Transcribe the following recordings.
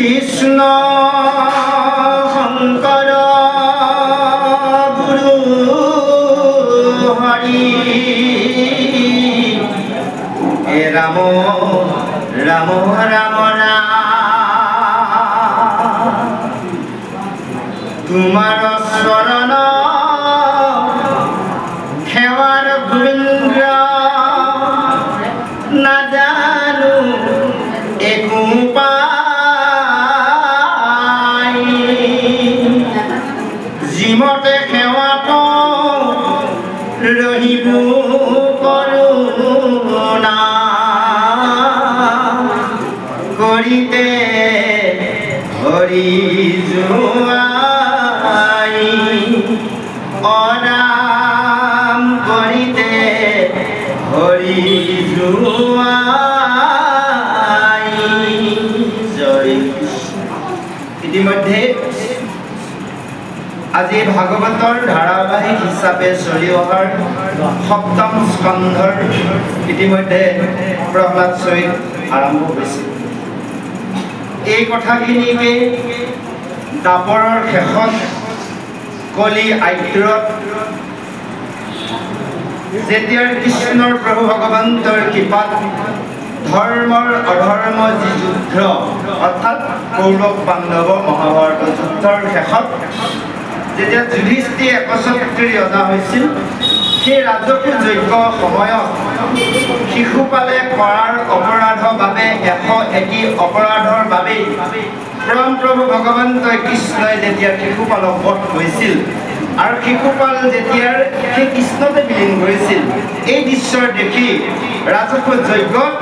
কৃষ্ণ শংকৰ গুৰু হৰি হে ৰাম ৰাম ৰাম তোমাৰ চৰণ সেৱাৰ গোবিন্দ নাজানো একো পাই জিমতে সেৱাত ৰহিব কৰোণা কৰিতে হৰি যোৱাই অনাম কৰিতে হৰি যোৱাই জয় কৃষ্ণ। ইতিমধ্যে আজি ভাগৱতৰ ধাৰাবাহিক হিচাপে চলি অহাৰ সপ্তম স্কন্ধৰ ইতিমধ্যে প্ৰহ্লাদ চৰিত আৰম্ভ হৈছে। এই কথাখিনিকে দাপৰৰ শেষত কলি আদ্ৰত যেতিয়া কৃষ্ণৰ প্ৰভু ভগৱন্তৰ কৃপাত ধৰ্মৰ অধৰ্ম যি যুদ্ধ অৰ্থাৎ কৌৰৱ পাণ্ডৱ মহাভাৰত যুদ্ধৰ শেষত যেতিয়া যুধিষ্ঠিৰ একচ্ছত্ৰী ৰজা হৈছিল, সেই ৰাজকীয় যজ্ঞ সময়ত শিশুপালে কৰাৰ অপৰাধৰ বাবে 101টি অপৰাধৰ বাবে পৰম প্ৰভু ভগৱন্ত কৃষ্ণই যেতিয়া শিশুপালক বধ কৰিছিল আৰু শিশুপাল যেতিয়া সেই কৃষ্ণতে বিলীন কৰিছিল, এই দৃশ্য দেখি ৰাজকীয় যজ্ঞত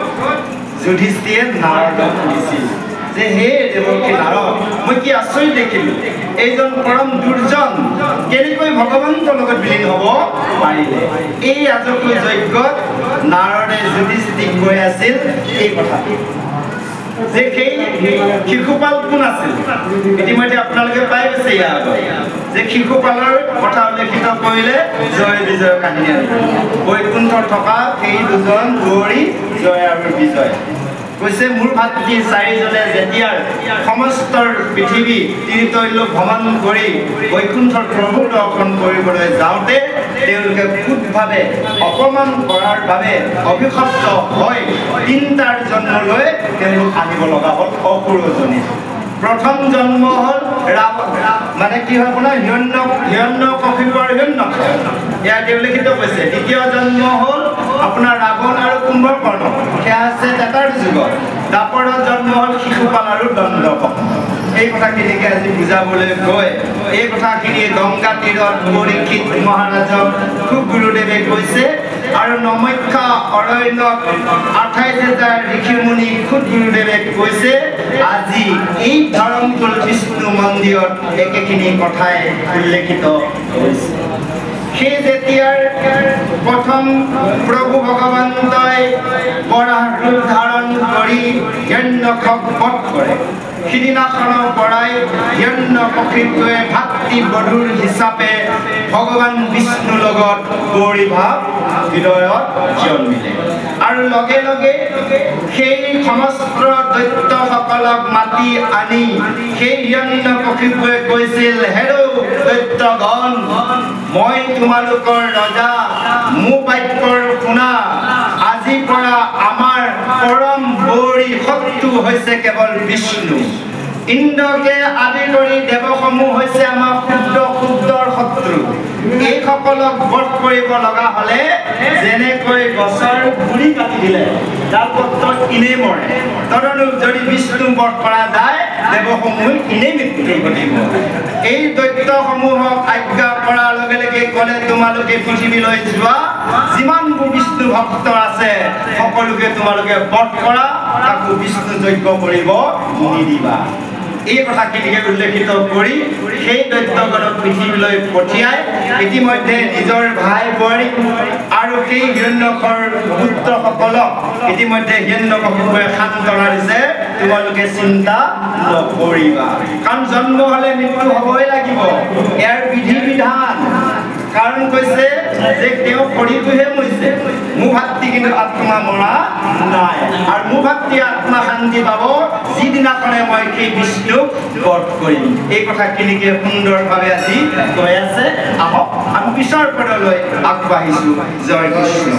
যুধিষ্ঠিৰে নাৰদক সুধিছিল যে হে দেৱকী নাৰদ, মই কি আচৰিত দেখিলো, এইজন পৰম দুৰ্জন কেনেকৈ ভগৱন্তৰ লগত বিলীন হ'ব পাৰিলে। এই ৰাজকীয় যজ্ঞত নাৰদে যুধিষ্ঠিৰক কৈ আছিল এই কথাটো যে সেই শিশুপাল কোন আছিল। ইতিমধ্যে আপোনালোকে পাই গৈছে ইয়াৰ আগত যে শিশুপালৰ কথা উল্লেখিত কৰিলে জয় বিজয়ৰ কাহিনী বৈকুণ্ঠত থকা সেই দুজন গৌৰী জয় আৰু বিজয় কৈছে মোৰ ভাতৃ চাৰিজনে যেতিয়া সমস্ত পৃথিৱী তীৰ্থৈল ভ্ৰমণ কৰি বৈকুণ্ঠৰ প্ৰভু দৰ্শন কৰিবলৈ যাওঁতে তেওঁলোকে ভূতভাৱে অপমান কৰাৰ বাবে অভিশপ্ত হৈ 3টাৰ জন্ম লৈ তেওঁলোক আহিব লগা হ'ল অসুৰজনী। প্ৰথম জন্ম হ'ল মানে কি হয় আপোনাৰ হিৰণ্যকশিপুৰ হিৰণ্যক, ইয়াত উল্লেখিত কৈছে। দ্বিতীয় জন্ম হ'ল আপোনাৰ ৰাৱণ আৰু কুম্ভকৰ্ণ, সেয়া আছে তেতাৰ যুগত। দাপৰৰ জন্ম হ'ল শিশুপাল আৰু দণ্ডক। এই কথাখিনিকে আজি বুজাবলৈ গৈ এই কথাখিনি গংগা তীৰত পৰীক্ষিত মহাৰাজক খুব গুৰুদেৱে কৈছে আৰু নমখ্যা অৰণ্যত 28,000 ঋষি মুনি খুব গুৰুদেৱে কৈছে। আজি এই ধৰমকুল বিষ্ণু মন্দিৰত একেখিনি কথাই উল্লেখিত হৈছে। সেই যেতিয়াৰ প্ৰথম প্ৰভু ভগৱন্তই বৰাহ ৰূপ ধাৰণ কৰি হিৰণ্যকক বধ কৰে, সিদিনাখনৰ পৰাই হিৰণ্যকশিপুৱে ভাতৃ বধূৰ হিচাপে ভগৱান বিষ্ণুৰ লগত গৌৰী ভাৱ হৃদয়ত জন্মিলে আৰু লগে লগে সেই সমস্ত দৈত্যসকলক মাতি আনি সেই হিৰণ্যকশিপুৱে কৈছিল, হেৰৌ দৈত্যগণ, মই তোমালোকৰ ৰজা, মোৰ বাক্যৰ শুনা। আজিৰ পৰা আমাৰ পৰম গৌৰী শত্ৰু হৈছে কেৱল বিষ্ণু। ইন্দ্ৰকে আদি কৰি দেৱসমূহ হৈছে আমাৰ ক্ষুদ্ৰৰ শত্ৰু। এইসকলক বধ কৰিব লগা হ'লে যেনেকৈ গছৰ গুৰি কাটি দিলে ডালপত্ৰ ইনেই মৰে, তদনুৰূপ যদি বিষ্ণু বধ কৰা যায় দেৱসমূহ ইনেই মৃত্যু ঘটিব। এই দৈত্যসমূহক আজ্ঞা কৰাৰ লগে লগে ক'লে, তোমালোকে পৃথিৱীলৈ যোৱা, যিমানবোৰ বিষ্ণু ভক্ত আছে সকলোকে তোমালোকে বধ কৰা, তাকো বিষ্ণু যজ্ঞ কৰিব নিদিবা। এই কথাখিনিকে উল্লেখিত কৰি সেই দৈত্যগণক পৃথিৱীলৈ পঠিয়াই ইতিমধ্যে নিজৰ ভাই বোৱাৰীক আৰু সেই হিৰণ্যকৰ পুত্ৰসকলক ইতিমধ্যে হিৰণ্যকশিপুৱে সান্তনা দিছে, তোমালোকে চিন্তা নকৰিবা, কাৰণ জন্ম হ'লে মৃত্যু হ'বই লাগিব, ইয়াৰ বিধি বিধান। কাৰণ কৈছে যে তেওঁ শৰীৰটোহে মৰিছে, মোৰ ভাতৃ কিন্তু আত্মা মৰা নাই। আৰু মোৰ ভাতৃ আত্মা শান্তি পাব যিদিনাখনে মই সেই বিষ্ণুক বধ কৰিম। এই কথাখিনিকে সুন্দৰভাৱে আজি কৈ আছে। আহক আমি পিছৰ পদলৈ আগবাঢ়িছো। জয় কৃষ্ণ।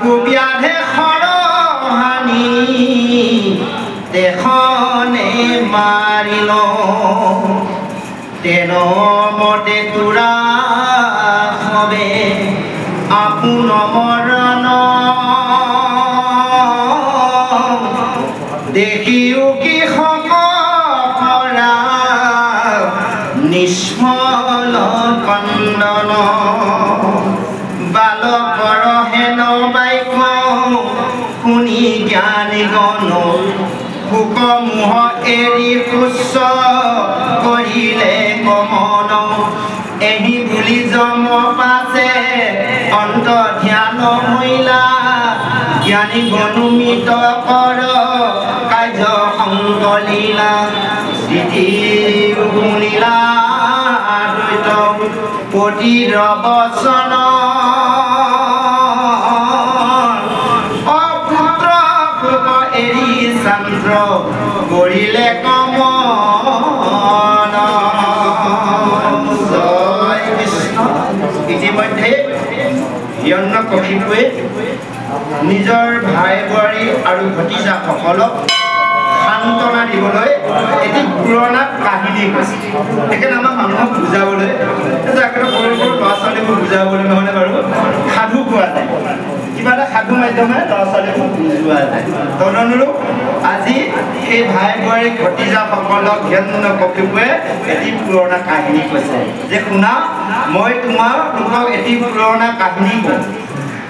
কুবিয়াধে সৰহানি দেশনে মাৰিল তেন মতে তোৰা সবে আপোন মৰণ দেখিও কি সকৰা নিষ্মল কন্দন বালকৰ হেন বাক্য শুনি জ্ঞানী গণ শোকমোহ এৰি পুষ্য কৰিলে কমন এহি বুলি জম পাছে অন্ত ধ্যান মহিলা জ্ঞানী গণুমিত কৰ কাৰ্য সংকলীলা স্থিতি শুনিলা দ্বৈত পতিৰ বচন অপুত্ৰ শোক এৰি চন্দ্ৰ কৰিলে কমন জয় কৃষ্ণ। ইতিমধ্যে হিৰণ্যকশিপুৱে নিজৰ ভাই বোৱাৰী আৰু ভতিজাসকলক সান্তনা দিবলৈ এটি পুৰণা কাহিনী কৈছে। সেইকাৰণে আমাৰ মানুহক বুজাবলৈ সৰু সৰু ল'ৰা ছোৱালীবোৰ বুজাবলৈ নহ'লে বাৰু সাধু কোৱা যায়, কিবা এটা সাধু মাধ্যমে ল'ৰা ছোৱালীবোৰ বুজোৱা যায়। তদনুৰূপ আজি সেই ভাই বোৱাৰী ভতিজাসকলক হিৰণ্যকশিপুৱে এটি পুৰণা কাহিনী কৈছে যে শুনা, মই তোমালোকক এটি পুৰণা কাহিনী কওঁ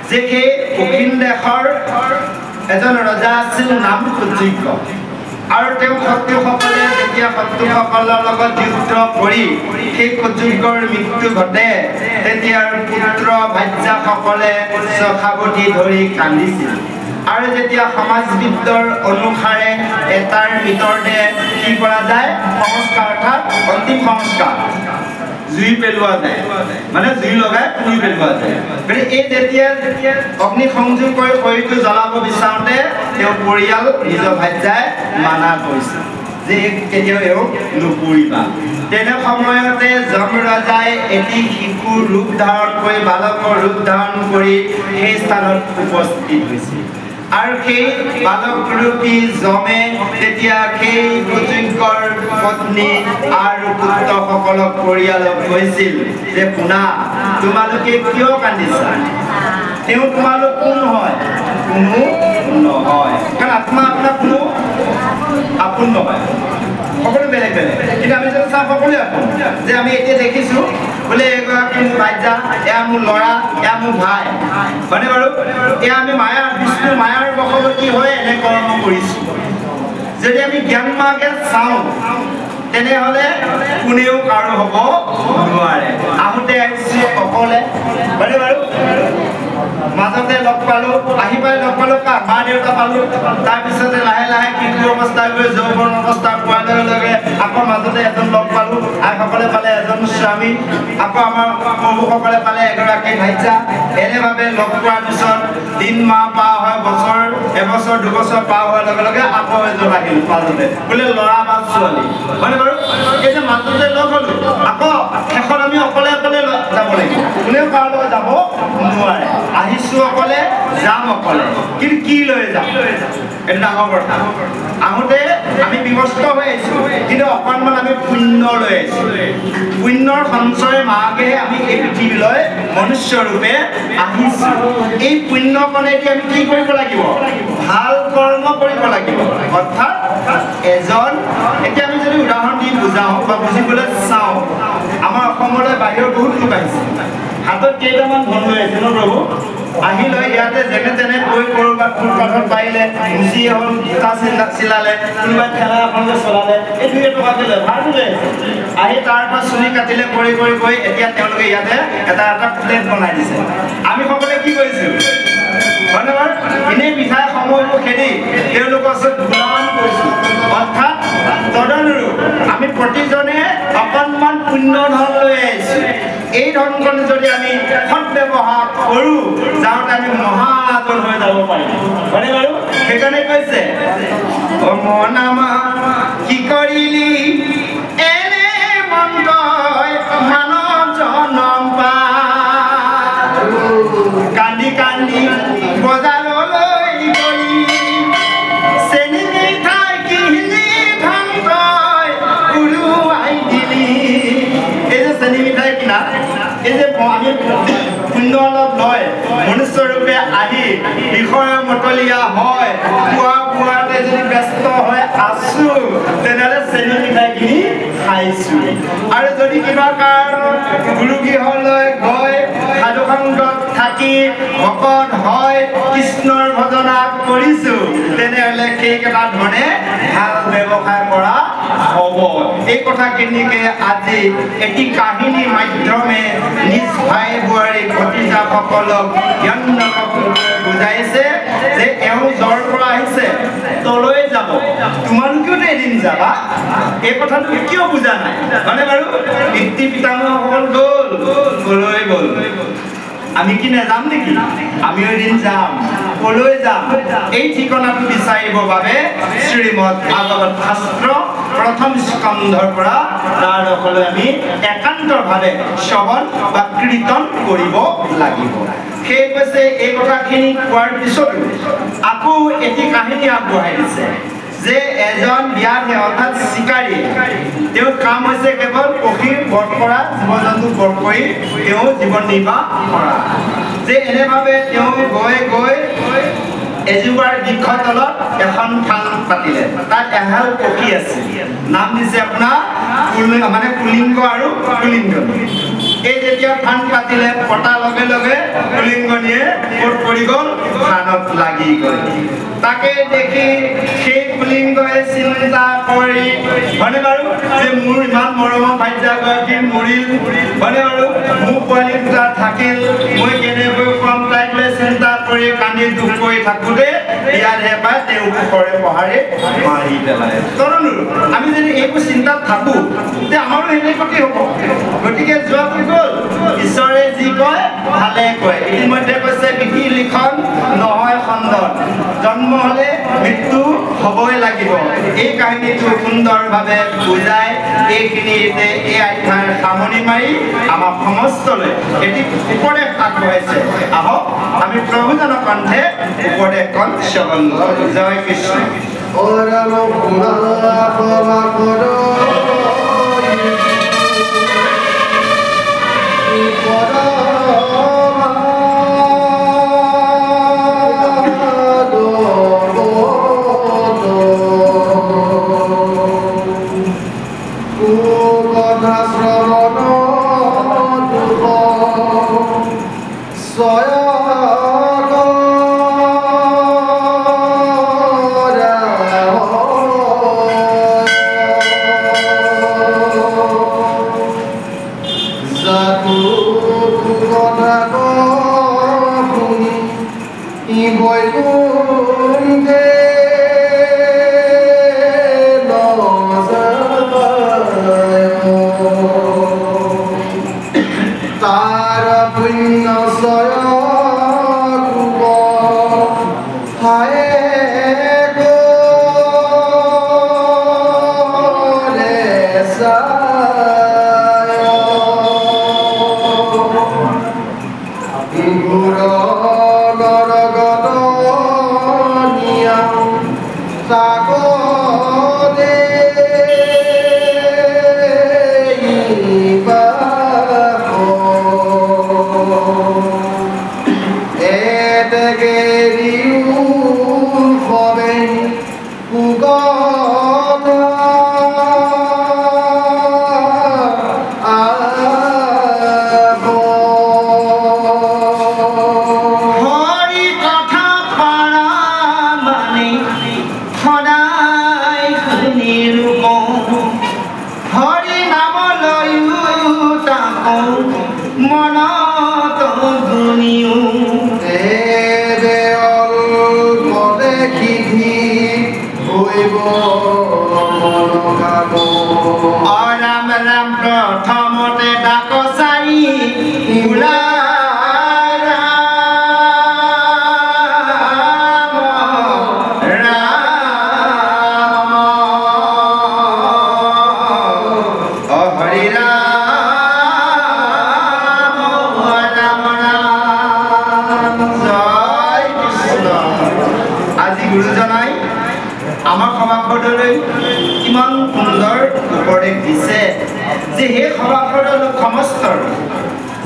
যে সেই দক্ষিণ দেশৰ এজন ৰজা আছিল, নাম সুযোগ্য। আৰু তেওঁ শত্ৰুসকলে যেতিয়া শত্ৰুসকলৰ লগত যুদ্ধ কৰি সেই সুযোগ্যৰ মৃত্যু ঘটে তেতিয়া পুত্ৰ ভাৰ্যাসকলে চখাৱতী ধৰি কান্দিছিল। আৰু যেতিয়া সমাজবিদৰ অনুসাৰে এটাৰ ভিতৰতে কি কৰা যায়, সংস্কাৰ অৰ্থাৎ অন্তিম সংস্কাৰ জুই পেলোৱা যায়, মানে জুই লগাই পুৰি পেলোৱা যায়। গতিকে এই যেতিয়া অগ্নি সংযোগ কৰি শৰীৰটো জ্বলাব বিচাৰোঁতে তেওঁ পৰিয়াল নিজৰ ভাৰ্যাই মানা কৰিছিল যে কেতিয়াও এওঁক নুপুৰিবা। তেনে সময়তে যম ৰজাই এটি শিশুৰ ৰূপ ধাৰণ কৰি বালকৰ ৰূপ ধাৰণ কৰি সেই স্থানত উপস্থিত হৈছিল। আৰু সেই বালকৰূপী যমে তেতিয়া সেই সুযোগ্যৰ পত্নী আৰু পুত্ৰসকলক পৰিয়ালক কৈছিল যে শুনা, তোমালোকে কিয় কান্দিছা? তেওঁ তোমালোক কোন হয়? কোনো নহয়, কাৰণ আত্মা আপোনাৰ কোনো আপোন নহয়, সকলো বেলেগ বেলেগ। কিন্তু আমি যদি চাওঁ সকলোৱে আপোন। যে আমি এতিয়া দেখিছোঁ বোলে এগৰাকী মোৰ ভাৰ্যা, এয়া মোৰ ল'ৰা, এয়া মোৰ ভাই, হয়নে বাৰু? এয়া আমি মায়া বিষ্ণু মায়াৰ বশৱৰ্তী হৈ এনে কৰ্ম কৰিছোঁ। যদি আমি জ্ঞান মাৰ্গে চাওঁ তেনেহ'লে কোনেও কাৰো হ'ব নোৱাৰে। আহোঁতে আহিছোঁ অকলে, হয়নে বাৰু? মাজতে লগ পালোঁ, আহি পাই লগ পালোঁ কা মা দেউতা পালোঁ, তাৰপিছতে লাহে লাহে শিশু অৱস্থা গৈ যৌৱন অৱস্থা পোৱাৰ লগে লগে আকৌ মাজতে এজন লগ পালোঁ, আইসকলে পালে এজন স্বামী, আকৌ আমাৰ প্ৰভুসকলে পালে এগৰাকী ভাৰ্যা। এনেভাৱে লগ পোৱাৰ পিছত দিন মাহ পাৰ হয়, বছৰ এবছৰ দুবছৰ পাৰ হোৱাৰ লগে লগে আকৌ এজন আহিল মাজতে, বোলে ল'ৰা বা ছোৱালী, হয়নে বাৰু? এই যে মাজতে লগ হ'লোঁ, আকৌ শেষত আমি অকলে অকলে যাব লাগিব, কোনেও কাৰো লগত যাব নোৱাৰে। আহিছোঁ অকলে, যাম অকলে, কিন্তু কি লৈ যাম এইটো ডাঙৰ কথা। আহোঁতে আমি বিভস্ত হৈ আহিছোঁ, কিন্তু অকণমান আমি পুণ্য লৈ আহিছোঁ। পুণ্যৰ সঞ্চয় মাৰ্গেহে আমি এই পৃথিৱীলৈ মনুষ্যৰূপে আহিছোঁ। এই পুণ্যকণেদি আমি কি কৰিব লাগিব? ভাল কৰ্ম কৰিব লাগিব। অৰ্থাৎ এজন, এতিয়া আমি যদি উদাহৰণ দি বুজাওঁ বা বুজিবলৈ চাওঁ, আমাৰ অসমলৈ বাহিৰৰ বহুত লোক আহিছে, হাতত কেইটামান ধন লৈ আহিছে ন প্ৰভু, আহি লৈ ইয়াতে যেনে তেনে গৈ ক'ৰবাত ফুটপাথত পাৰিলে মুচিয়ে হ'ল, জোতা চিলালে, কোনোবাই ঠেলা এখনকে চলালে, এই 2 টকাকে লৈ ভাড়াটো লৈ আহিছে। আহি তাৰপৰা চুলি কাটিলে কৰি কৰি গৈ এতিয়া তেওঁলোকে ইয়াতে এটা এটা প্লেট বনাই দিছে। আমি সকলোৱে কি কৰিছোঁ? হয়নে বাৰু? এনেই মিঠাই সময়বোৰ খেদি তেওঁলোকৰ ওচৰত গুণগান কৰিছোঁ। অৰ্থাৎ তদনুৰূপ আমি প্ৰতিজনে অকণমান পুণ্য ধন লৈ আহিছোঁ। এই ধনকণ যদি আমি সৎব্যৱহাৰ কৰোঁ, যাওঁতে আমি মহাজন হৈ যাব পাৰিম, হয়নে বাৰু? সেইকাৰণে কৈছে মনামা কি কৰিলি এনে মন্দই মানৱ জনম পা কান্দি কান্দি বজা পুণ্য অলপ লয় মনুষ্যৰূপে আহি বিষয় মতলীয়া হয় পুৱাতে যদি ব্যস্ত হৈ আছো তেনেহ'লে চেনি মিঠাইখিনি খাইছোঁ আৰু যদি কিবা কাৰণত গুৰুগৃহলৈ গৈ সাধুসংগত থাকি ভকত হয় কৃষ্ণৰ ভজনা কৰিছোঁ তেনেহ'লে সেইকেইটা ধৰণে ভাল ব্যৱসায় কৰা হ'ব এই কথাখিনিকে আজি এটি কাহিনী মাধ্যমে নিজ ভাই বোৱাৰী ভতিজাসকলক বুজাইছে যে এওঁ জ্বৰ পৰা আহিছে তলৈ যাব তোমালোকেও এদিন যাবা এই কথাটো কিয় বুজা নাই মানে বাৰু পিতৃ পিতামহসকল গ'ল গ'ল আমি কি নাযাম নেকি আমিও এদিন যাম কলৈ যাম এই ঠিকনাটো বিচাৰিবৰ বাবে শ্ৰীমদ ভাগৱত শাস্ত্ৰ প্ৰথম স্কন্ধৰ পৰা তাৰলৈ আমি একান্তভাৱে শ্ৰৱণ বা কীৰ্তন কৰিব লাগিব সেই কৈছে এই কথাখিনি কোৱাৰ পিছতো আকৌ এটি কাহিনী আগবঢ়াই দিছে যে এজন ব্যাধে অৰ্থাৎ চিকাৰী তেওঁৰ কাম হৈছে কেৱল পক্ষীৰ বধ কৰা জীৱ জন্তু বধ কৰি তেওঁ জীৱন নিৰ্বাহ কৰা যে এনেভাৱে তেওঁ গৈ এজোপাৰ বৃক্ষৰ তলত এখন থান পাতিলে তাত এহাল পক্ষী আছে নাম দিছে আপোনাৰ মানে পুলিংগ আৰু পুলিংগনী এই যেতিয়া থান পাতিলে পতাৰ লগে লগে পুলিংগনীয়ে ক'ত পৰি গ'ল থানত লাগি গ'ল তাকে দেখি সেই পুলিংগই চিন্তা কৰি হয়নে বাৰু যে মোৰ ইমান মৰমৰ ভাৰ্যাগৰাকী মৰিল হয়নে বাৰু মোৰ পোৱালি দুটা থাকিল মই কেনেকৈ খুৱাম তাইক লৈ চিন্তা কৰি কান্দি দুখ কৰি থাকোঁতে ইয়াতহে পাই তেওঁ ওপৰে পহাৰে মাৰি পেলায় তৰণুৰ আমি যদি এইবোৰ চিন্তাত থাকোঁ তেতিয়া আমাৰো সেই ক্ষতি হ'ব গতিকে যোৱাটো গ'ল ঈশ্বৰে যি কয় ভালে কয় ইতিমধ্যে কৈছে বিধি লিখন নহয় খণ্ডন জন্ম হ'লে মৃত্যু হ'বই লাগিব এই কাহিনীটো সুন্দৰভাৱে বুজাই এইখিনিতে এই অধ্যায়ৰ সামৰণি মাৰি আমাৰ সমস্তলৈ এটি উপদেশ আগবঢ়াইছে আহক আমি প্ৰভুজনৰ কণ্ঠে উপদেশখন শ্ৰৱণ কৰোঁ জয় কৃষ্ণ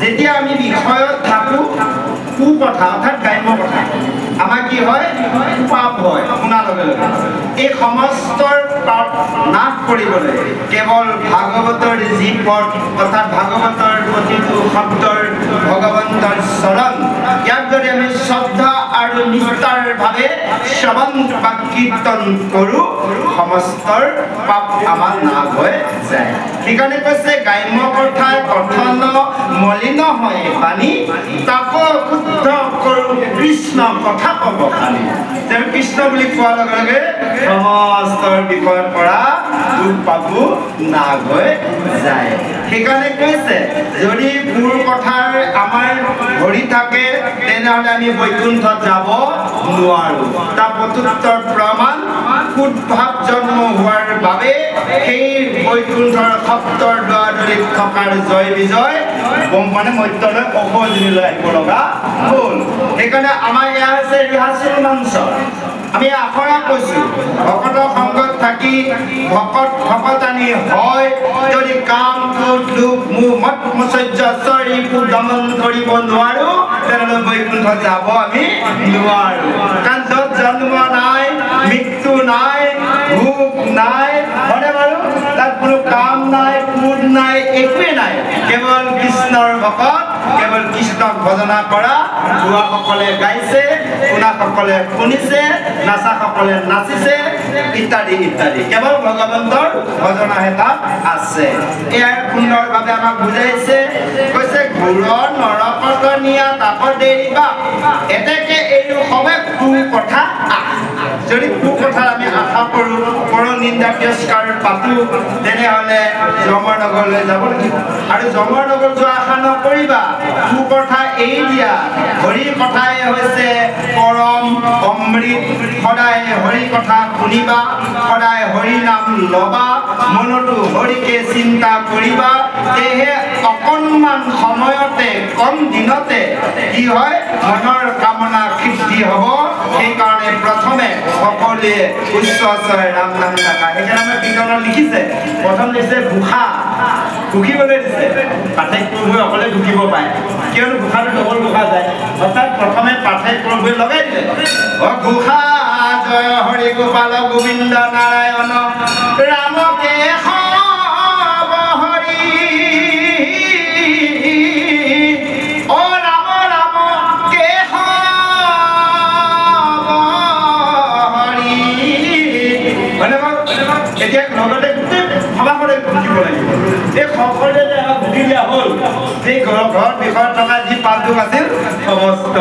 যেতিয়া আমি বিষয়ত থাকোঁ কু কথা অৰ্থাৎ গ্ৰাম্য কথা আমাৰ কি হয় পাপ হয় শুনাৰ লগে লগে এই সমস্তৰ পাপ নাশ কৰিবলৈ কেৱল ভাগৱতৰ যি পদ অৰ্থাৎ ভাগৱতৰ প্ৰতিটো শব্দৰ ভগৱন্তৰ চৰণ ইয়াক যদি আমি শ্ৰদ্ধা আৰু নিষ্ঠাৰভাৱে শ্ৰৱণ বা কীৰ্তন কৰোঁ সমস্তৰ পাপ আমাৰ নাশ হৈ যায় সেইকাৰণে কৈছে গ্ৰাম্য কথাৰ কথন মলিন হয় বাণী তাপ শুদ্ধ কৰোঁ কৃষ্ণ কথা ক'ব খালি তেওঁ কৃষ্ণ বুলি কোৱাৰ লগে লগে সমস্তৰ বিষয়ৰ পৰা দুখ পাবো নাশ হৈ যায় সেইকাৰণে কৈছে যদি গুৰ কথাৰ আমাৰ ভৰি থাকে তেনেহ'লে আমি বৈকুণ্ঠত যাব নোৱাৰোঁ তাৰ প্ৰত্যুত্তৰ প্ৰমাণ উদ্ভাৱ জন্ম হোৱাৰ বাবে সেই বৈকুণ্ঠৰ সপ্তৰ দুৱাদলিত থকাৰ জয় বিজয় মানে মধ্যলৈ অসজনীলৈ আহিব লগা হ'ল সেইকাৰণে আমাৰ এয়া হৈছে ৰিহাৰ্চেল মঞ্চ আমি আখৰা কৈছোঁ ভকত সংগত থাকি ভকতানি হয় যদি কাম ক্ৰোধ লোভ মোহ মদ মৎসৰ্য ৰিপু দমন কৰিব নোৱাৰোঁ তেনেহ'লে বৈকুণ্ঠত যাব আমি নোৱাৰোঁ কাৰণ য'ত জন্ম নাই মৃত্যু নাই ভোগ নাই হয়নে বাৰু তাত কোনো কাম নাই ক্ৰোধ নাই একোৱেই নাই কেৱল কৃষ্ণৰ ভকত কেৱল কৃষ্ণক ভজনা কৰা গোৱাসকলে গাইছে শুনাসকলে শুনিছে নাচাসকলে নাচিছে ইত্যাদি ইত্যাদি কেৱল ভগৱন্তৰ ভজনাহে তাত আছে এয়া সুন্দৰভাৱে আমাক বুজাইছে কৈছে ঘূৰৰ নৰকত নিয়া তাপত দেৰিবা এতেকে এইটো সবে কু কথা যদি কু কথাৰ আমি আশা কৰোঁ পৰ নিন্দা তিৰস্কাৰ পাতোঁ তেনেহ'লে যমৰ নগৰলৈ যাব লাগিব আৰু যমৰ নগৰ যোৱা আশা নকৰিবা কু কথা এৰি দিয়া হৰি কথাই হৈছে পৰম অমৃত সদায় হৰি কথা শুনিবা সদায় হৰি নাম ল'বা মনতো হৰিকে চিন্তা কৰিবা সেয়েহে অকণমান সময়তে কম দিনতে কি হয় মনৰ কামনা সিদ্ধি হ'ব সেইকাৰণে প্ৰথমে সকলোৱে উচ্চ স্বৰে ৰাম নাম থকা সেইকাৰণে আমাৰ কীৰ্তনত লিখিছে প্ৰথম দিছে ঘোষা ঘুকিবলৈ দিছে পাঠেক প্ৰভুৱে অকলে ঘুকিব পাৰে কিয়নো ঘোষাটো ডবল ঘোষা যায় অৰ্থাৎ প্ৰথমে পাঠেক প্ৰভুৱে লগাই দিলে ঘোষা জয় হৰি গোপাল গোবিন্দ নাৰায়ণ ৰামকে এতিয়া লগতে গোটেই সভাখনে ঘুকিব লাগিব এই সকলোৱে যে আমাক ঘুকি দিয়া হ'ল সেই ঘৰত বিষয়ত থকা যি পাঠযোগ আছিল সমস্ত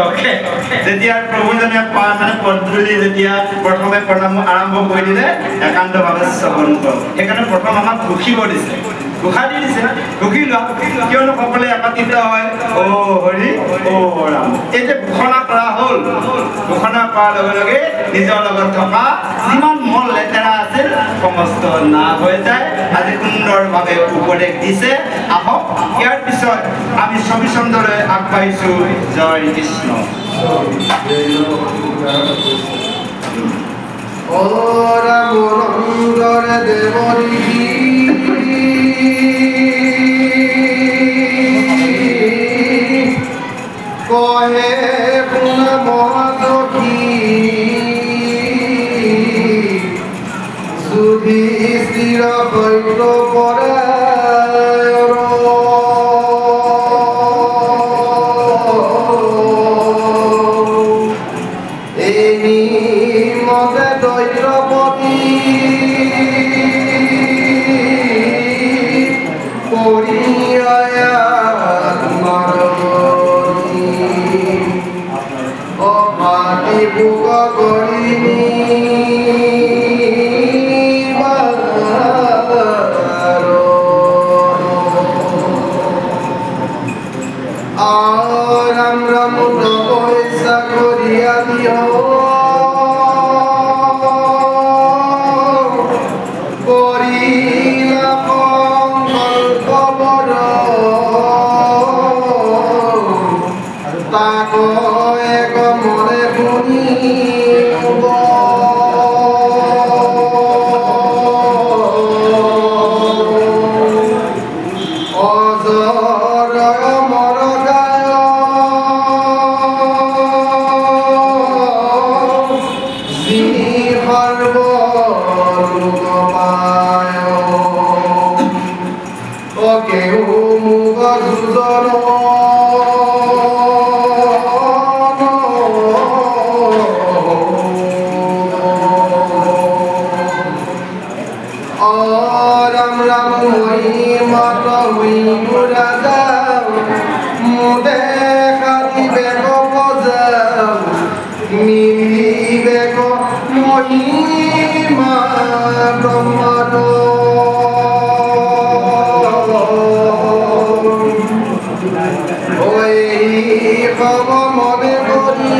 যেতিয়া প্ৰভুজনে মানে পদধূলি যেতিয়া প্ৰথমে প্ৰণাম আৰম্ভ কৰি দিলে একান্তভাৱে শ্ৰৱণ কৰক সেইকাৰণে প্ৰথম আমাক ঘুকিব দিছে ঘোষা দি দিছে ঘুকি লোৱা কিয়নো সকলোৱে একত্ৰিত হয় অ হৰি অ ৰাম এই যে ঘোষণা কৰা হ'ল ঘোষণা কৰাৰ লগে লগে নিজৰ লগত থকা যিমান মন লেতেৰা আছিল সমস্ত নাশ হৈ যায় আজি সুন্দৰভাৱে উপদেশ দিছে আহক ইয়াৰ পিছত আমি ছবিচন্দ্ৰলৈ আগবাঢ়িছোঁ জয় কৃষ্ণ ও রাম রঙ্গরে দেবরী কহে পুনা মহাসখী সুধীর হৈত পরে অজর মর মনে করি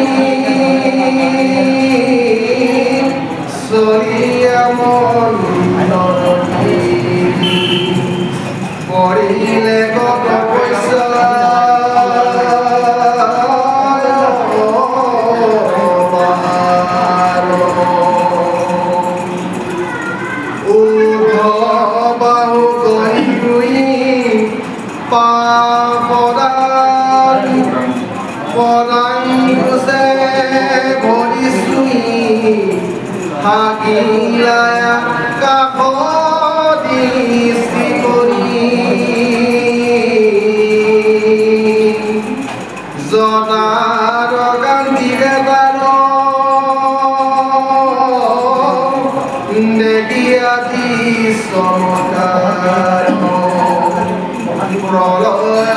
সরিয়া মন করিলে কত পয়সা বাহু করি পরাইছে ভরিছুই হাগিলায়া কাষদি কৰি জনাৰ গান্ধীৰে দেখি আজি চমৎকাৰ প্ৰলয়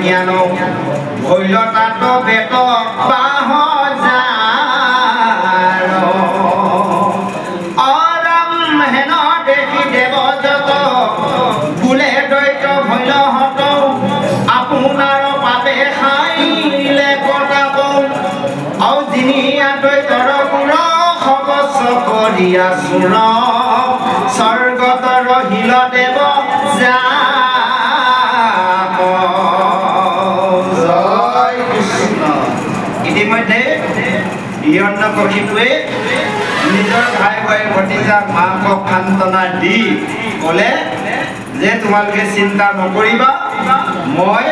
জ্ঞান ভৈল তাত বেত বাহ অৰাম হেন দেখি দেৱ যত বোলে দৈত ভৈলহত আপোনাৰ পাপে খাইলে কটাব আৰু যিনিয়া দৈতৰ গুণ সবচ কৰিয়া চূণ স্বৰ্গত ৰহিল দেৱ যা ইতিমধ্যে হিৰণ্যকশিপুৱে নিজৰ ভাই ভতিজা মাকক সান্তনা দি ক'লে যে তোমালোকে চিন্তা নকৰিবা মই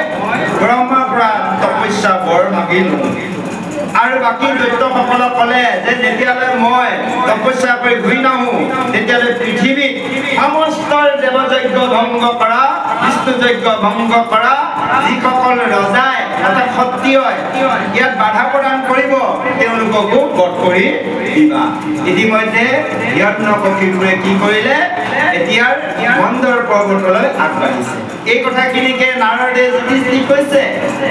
ব্ৰহ্মাৰ পৰা তপস্যা বৰ মাগিলোঁ আৰু বাকী দৈত্যসকলক ক'লে যে যেতিয়ালৈ মই তপস্যা কৰি ঘূৰি নাহোঁ তেতিয়ালৈ পৃথিৱীত সমস্ত দেৱযজ্ঞ ভংগ কৰা বিষ্ণু যজ্ঞ ভংগ কৰা যিসকল ৰজাই অৰ্থাৎ ক্ষত্ৰিয়ই ইয়াত বাধা প্ৰদান কৰিব তেওঁলোককো বধ কৰি দিবা ইতিমধ্যে হিৰণ্যকশিপুৰে কি কৰিলে এতিয়াৰ মন্দৰ পৰ্বতলৈ আগবাঢ়িছে এই কথাখিনিকে নাৰদে যুধিষ্ঠিৰক কৈছে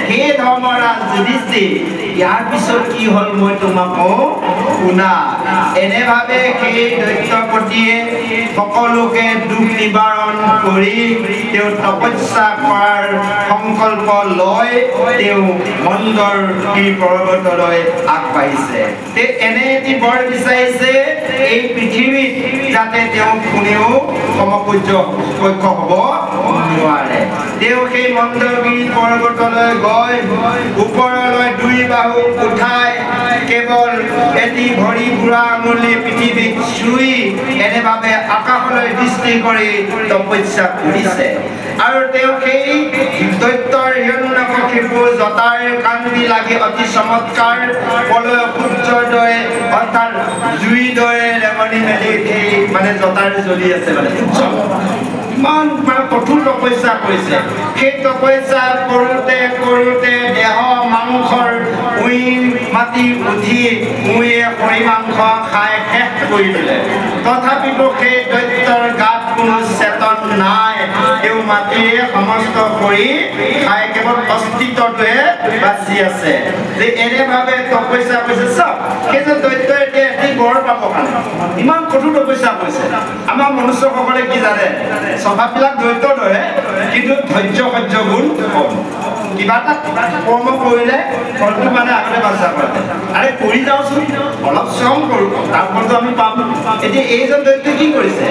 হে ধৰ্মৰাজ যুধিষ্ঠিৰ ইয়াৰ পিছত কি হ'ল মই তোমাক শুনা এনেভাৱে সেই দৈত্যপতিয়ে সকলোকে দুখ নিবাৰণ কৰি তেওঁ তপস্যা কৰাৰ সংকল্প লৈ তেওঁ মন্দৰ পৰ্বতলৈ আগবাঢ়িছে এনে এটি বৰ বিচাৰিছে এই পৃথিৱীত যাতে তেওঁ কোনেও সমপূজ্য পক্ষ হ'ব নোৱাৰে তেওঁ সেই মন্দগিৰি পৰ্বতলৈ গৈ ওপৰলৈ দুই বাহু উঠাই কেৱল এটি ভৰি বুঢ়া আঙুলি পৃথিৱীক চুই এনেভাৱে আকাশলৈ দৃষ্টি কৰি তপস্যা কৰিছে আৰু তেওঁ সেই দৈত্যৰ হিৰণ্যকশিপুৰ জটাৰ কান্দি লাগি অতি চমৎকাৰ পলয় সূৰ্যৰ দৰে অৰ্থাৎ জুই দৰে ৰেঙনি মেলি এই মানে জটাৰ জ্বলি আছে মানে ইমান মানে কঠোৰ তপস্যা কৰিছে সেই তপস্যা কৰোঁতে কৰোঁতে দেহ মাংসৰ উই মাটি উঠি উইয়ে খৰি মাংস খাই শেষ কৰি দিলে তথাপিতো সেই দৈত্যৰ গাত কোনো চেতন নাই তেওঁ মাটিৰে সমস্ত কৰি খাই কেৱল অস্তিত্বটোৱে বাচি আছে যে এনেভাৱে তপস্যা কৰিছে চব সেইজন দৈত্যই এতিয়া এটি বৰ পাব কাৰণে ইমান কঠোৰ তপস্যা কৰিছে আমাৰ মনুষ্যসকলে কি জানে স্বভাৱবিলাক দৈত্যৰ দৰে কিন্তু ধৈৰ্য সহ্য গুণ কম কিবা এটা কৰ্ম কৰিলে ফলটো মানে আগতে বাচা কৰে আৰে কৰি যাওঁচোন অলপ শ্ৰম কৰোঁ তাৰ ফলটো আমি পাম এতিয়া এইজন দৈত্যই কি কৰিছে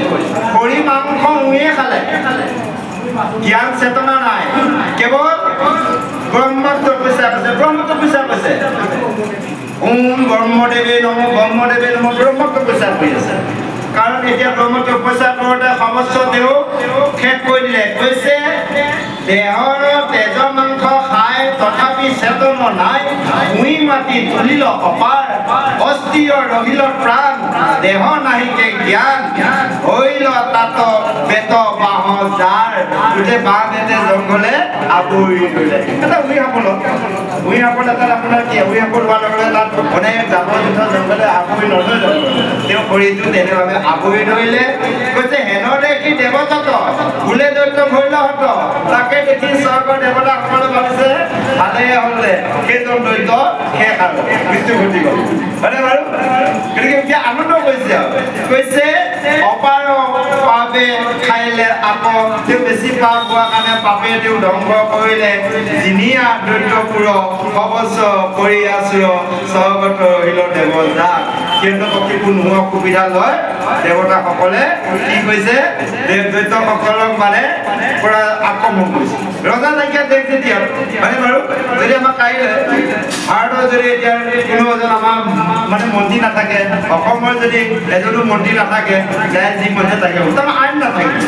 খৰি মাংস উইয়ে খালে জ্ঞান চেতনা নাই কেৱল ব্ৰহ্মত তপস্যা কৰিছে ওম ব্ৰহ্মদেৱে নমঃ ব্ৰহ্মত তপস্যা কৰি আছে কাৰণ এতিয়া ব্ৰহ্মত তপস্যা কৰোঁতে সমস্ত দেহ শেষ কৰি দিলে কৈছে দেহৰ তেজ মাংস খাই তথাপি চেতন নাই উই মাটি তুলিল অপাৰ অস্থি রহিল প্রাণ দেহ নাহিকে জ্ঞান হইল তাত বেত বাহ যার উঠে বাহ বেতে জঙ্গলে আবুই ধৰিলে এটা উই হাপল এটা আপোনাৰ কি উই হাপল হোৱাৰ লগে তাত অনেক জাবৰ জোঁথৰ জঙ্গলে আবুই নধৰিল তেওঁ শৰীৰটো তেনেভাৱে আবুই ধৰিলে কৈছে হেনো দেখি দেৱতত ভুলে দৈত্য ভৰিল হত তাকে দেখি স্বৰ্গৰ দেৱতাসকলে ভাবিছে ভালে হ'লে সেইজন দৈত্য শেষ আৰু মৃত্যু ঘটি গ'ল হয়নে বাৰু গতিকে এতিয়া আনন্দ কৈছে অপাৰ পাপে খাইলে আকৌ তেওঁ বেছি পাপ হোৱা কাৰণে পাপে তেওঁ ধ্বংস কৰিলে জিনিয়া দৈত্যপুৰ অৱশ্য কৰি আছো স্বৰ্গত ৰহিল দেৱযাক কিন্তু পক্ষীবোৰ নোহোৱা সুবিধা লয় দেৱতাসকলে কি কৈছে দৈত্যসকলক মানে পৰা আক্ৰমণ কৰিছে ৰজা নাইকিয়া দেশ যেতিয়া হয়নে বাৰু যদি আমাৰ কাইলৈ ভাৰতৰ যদি এতিয়া কোনো এজন আমাৰ মানে মন্ত্ৰী নাথাকে অসমৰ যদি এজনো মন্ত্ৰী নাথাকে যাই যি মন্ত্ৰী থাকে উত্তম আইন নাথাকে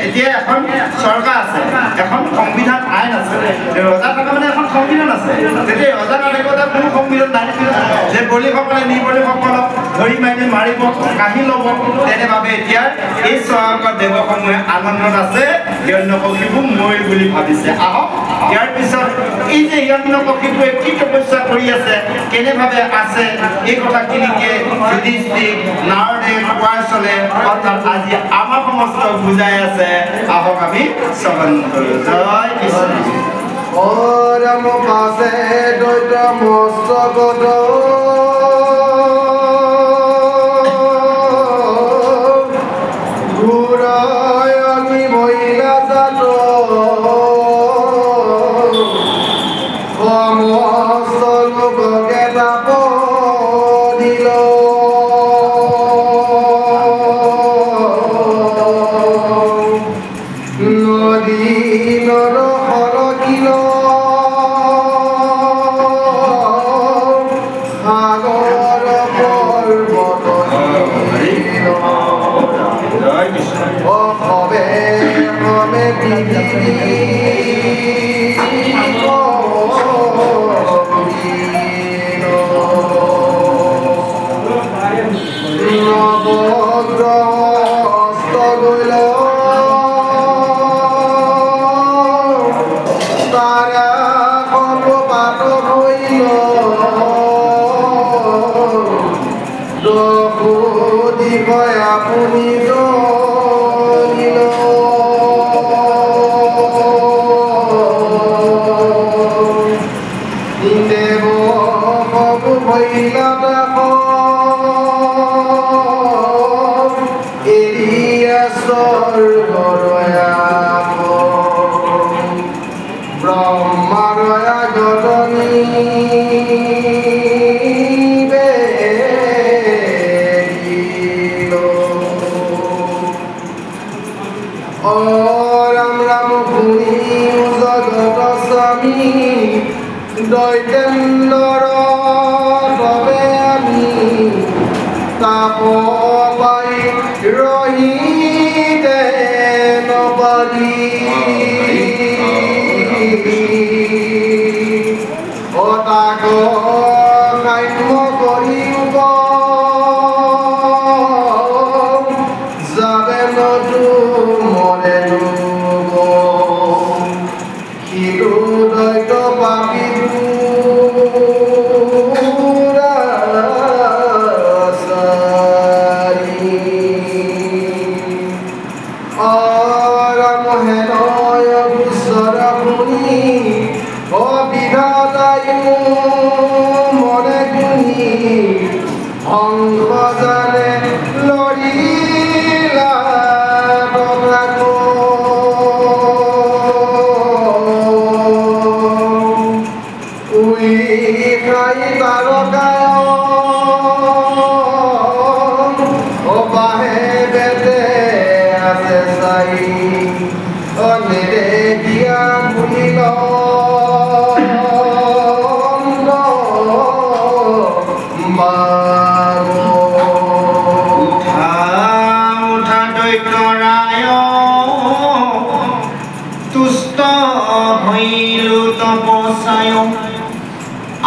এতিয়া এখন চৰকাৰ আছে এখন সংবিধান আইন আছে ৰজা থকা মানে এখন সংবিধান আছে তেতিয়া ৰজা নাথাকিব তাত কোনো সংবিধান নাই যে বলিসকলে নিবলিসকলক ধৰি মাৰি মাৰিব কাঢ়ি ল'ব তেনেভাৱে এতিয়া এই স্বৰ্গৰ দেৱসমূহে আনন্দত আছে হিৰণ্যকশিপু মৰি বুলি ভাবিছে আহক ইয়াৰ পিছত এই যে হিৰণ্যকশিপুৱে কি তপস্যা কৰি আছে কেনেভাৱে আছে এই কথাখিনিকে যুধিষ্ঠিৰ নাৰদে কোৱাৰ চলে অৰ্থাৎ আজি আমাৰ সমস্ত বুজাই আছে আহক আমি শ্ৰৱণ কৰোঁ জয় কৃষ্ণ ৰাম পাশে দৈত মস্তগত ঘূৰাই আমি মহিলা জাত সমস্ত লোককে তাপ দিল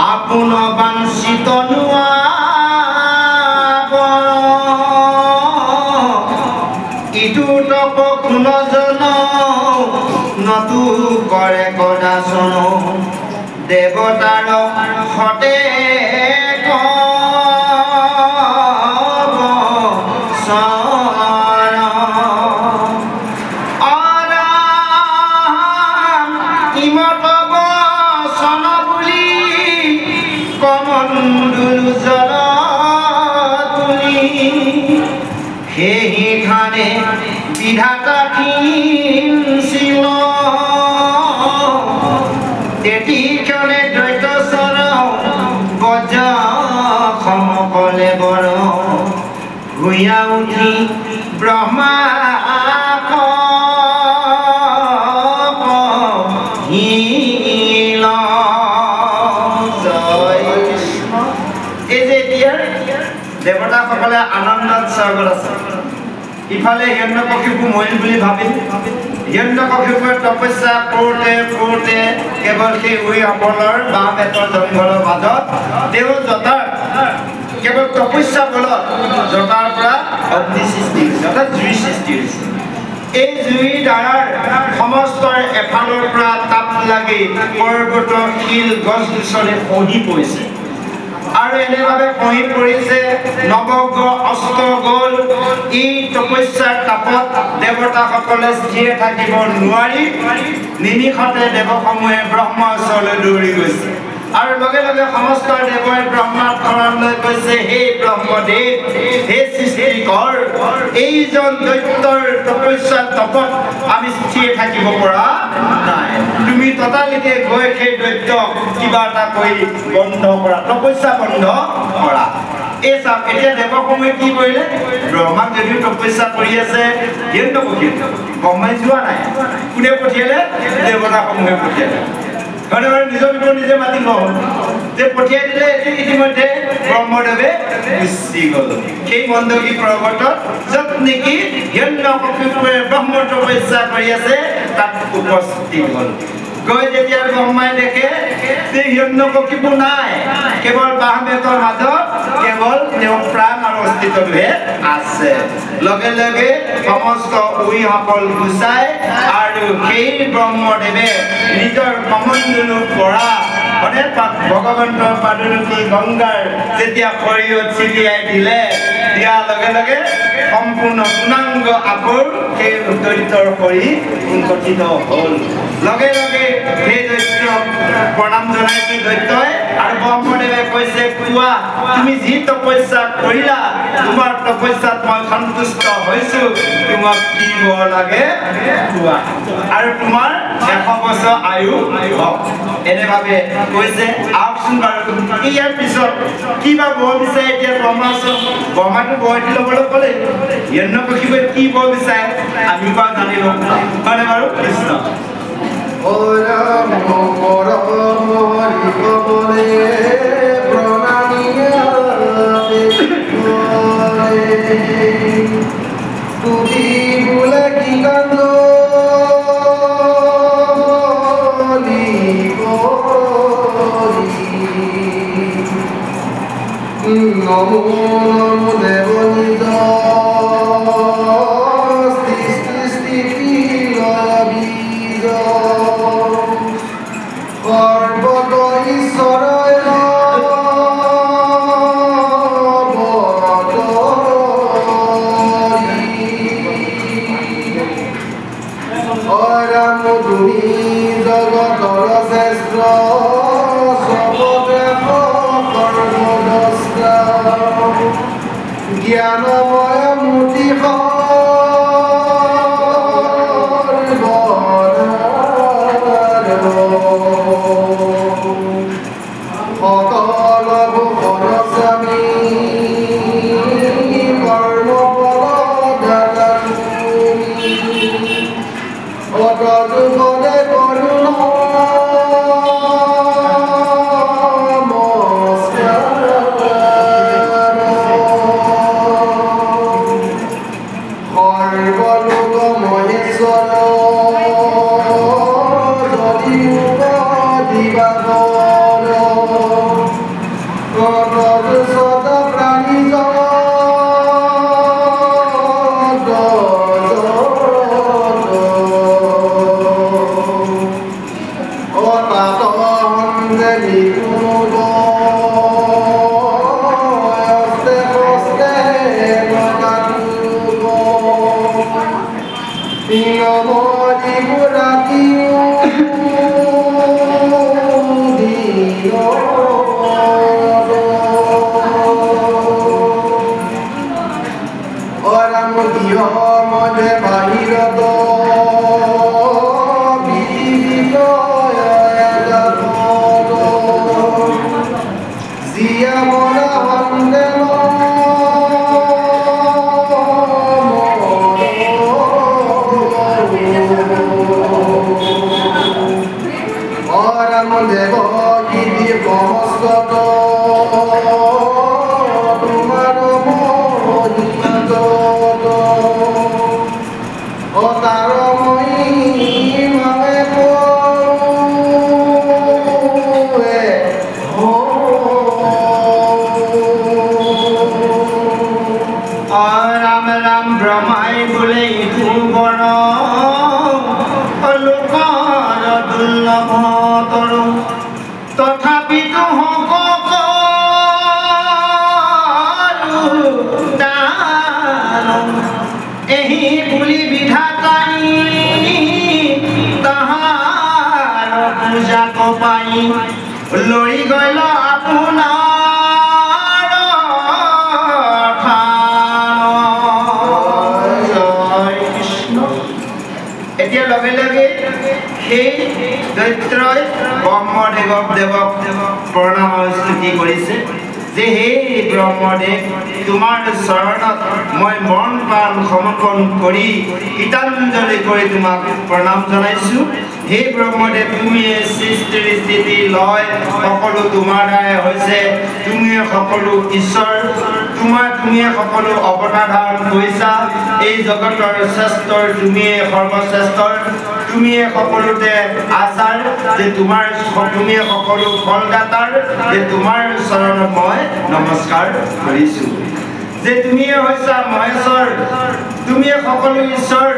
আপোন বাঞ্ছিত ইটো তপ কোনজন নতু কৰে কদাচন দেৱতাৰ সতে সেইখানে বিধাতা কিনছিল তেতিক্ষণে দ্বৈত চৰ বজ সমকলে বৰ ভূঞা উঠি ব্ৰহ্মা দেৱতাসকলে আনন্দত স্বৰ্গত আছে ইফালে হিৰণ্যকশিপু মৰিল বুলি ভাবিল হিৰণ্যকশিপুৱে তপস্যা কৰোঁতে কেৱল সেই উইসকলৰ বাঁহ বেতৰ জংঘলৰ মাজত তেওঁ জটাৰ কেৱল তপস্যা বলত জটাৰ পৰা অগ্নি সৃষ্টি হৈছে অৰ্থাৎ জুই সৃষ্টি হৈছে এই জুইৰ দ্বাৰাৰ সমস্ত এফালৰ পৰা তাপ লাগি পৰ্বত শিল গছ গছনি খহি পৰিছে আৰু এনেভাৱে খহি পৰিছে নৱগ্ৰহ অস্ত গ'ল এই তপস্যাৰ তাপত দেৱতাসকলে স্থিৰ থাকিব নোৱাৰি নিমিষতে দেৱসমূহে ব্ৰহ্মাৰ ওচৰলৈ দৌৰি গৈছে আৰু লগে লগে সমস্ত দেৱই ব্ৰহ্মাৰ শৰণলৈ গৈছে হে ব্ৰহ্মদেৱ হে সৃষ্টিকৰ এইজন দৈত্যৰ তপস্যাৰ তপত আমি স্থিৰ থাকিব পৰা নাই তুমি ততালিকে গৈ সেই দৈত্যক কিবা এটা কৰি বন্ধ কৰা তপস্যা বন্ধ কৰা এই চাওক এতিয়া দেৱসমূহে কি কৰিলে ব্ৰহ্মাক যদিও তপস্যা কৰি আছে হিৰণ্যকশিপু ব্ৰহ্মাই যোৱা নাই কোনে পঠিয়ালে দেৱতাসমূহে পঠিয়ালে নিজৰ ভিতৰত নিজে মাতি লওঁ যে পঠিয়াই দিলে ইতিমধ্যে ব্ৰহ্মদেৱে গুচি গ'ল সেই মন্দগী পৰ্বতত য'ত নেকি হিৰণ্যকশিপুৱে ব্ৰহ্ম তপস্যা কৰি আছে তাত উপস্থিত হ'ল গৈ যেতিয়া ব্ৰহ্মাই দেখে যে হিৰণ্যকশিপু নাই কেৱল বাঁহ বেতৰ মাজত কেৱল তেওঁ প্ৰাণ আৰু অস্তিত্বটোহে আছে লগে লগে সমস্ত উইসকল গুচাই আৰু সেই ব্ৰহ্মদেৱে নিজৰ কমণ্ডলুৰ পৰা ভগৱন্তৰ পাদুৰুকি গংগাৰ যেতিয়া শৰীৰত ছিটিয়াই দিলে দিয়াৰ লগে লগে সম্পূৰ্ণ পূৰ্ণাংগ আকৌ সেই দৈত্যৰ শৰীৰ গঠিত হ'ল লগে লগে সেই দৈত্যক প্ৰণাম জনাইছে দৈত্যই আৰু ব্ৰহ্মদেৱে কৈছে কোৱা তুমি যি তপস্যা কৰিলা তোমাৰ তপস্যাত মই সন্তুষ্ট হৈছো তোমাক কি বৰ লাগে কোৱা আৰু তোমাৰ 100 বছৰ আয়ু হওক এনেভাৱে কৈছে আহকচোন বাৰু ইয়াৰ পিছত কিবা বৰ বিচাৰে এতিয়া ব্ৰহ্মাটো বৰ দি ল'বলৈ ক'লে হিৰণ্যকশিপুৱে কি বৰ বিচাৰে আমি বাৰু জানি লওঁ হয়নে বাৰু কৃষ্ণ নমো নমো দেব নিজ স্থিতি লয় বীজ সৰ্বত ঈশ্বৰয় ৰাম তুমি জগতৰ শ্ৰেষ্ঠ জ্ঞানময় মূৰ্তি সকল ভূষণস্বামী কৰ্মফল লৰি গ'ল আপোনাৰ জয় কৃষ্ণ। এতিয়া লগে লগে সেই দৈত্যই ব্ৰহ্মদেৱক প্ৰণাম স্তুতি কৰিছে যে হে ব্ৰহ্মদেৱ, তোমাৰ চৰণত মই মন প্ৰাণ সমৰ্পণ কৰি গীতাঞ্জলি কৰি তোমাক প্ৰণাম জনাইছোঁ। হে ব্ৰহ্মদেৱ, তুমিয়ে সৃষ্টিৰ স্থিতি লয় সকলো তোমাৰ দ্বাৰাই হৈছে, তুমিয়ে সকলো ঈশ্বৰ, তুমিয়ে সকলো অৱতাৰ ধাৰণ কৰিছা। এই জগতৰ শ্ৰেষ্ঠৰ তুমিয়ে সৰ্বশ্ৰেষ্ঠৰ, তুমিয়ে সকলোতে আচাৰ, যে তুমিয়ে সকলো ফলদাতাৰ, যে তোমাৰ চৰণত মই নমস্কাৰ কৰিছোঁ। যে তুমিয়ে হৈছা মহেশ্বৰ, তুমিয়ে সকলো ঈশ্বৰ।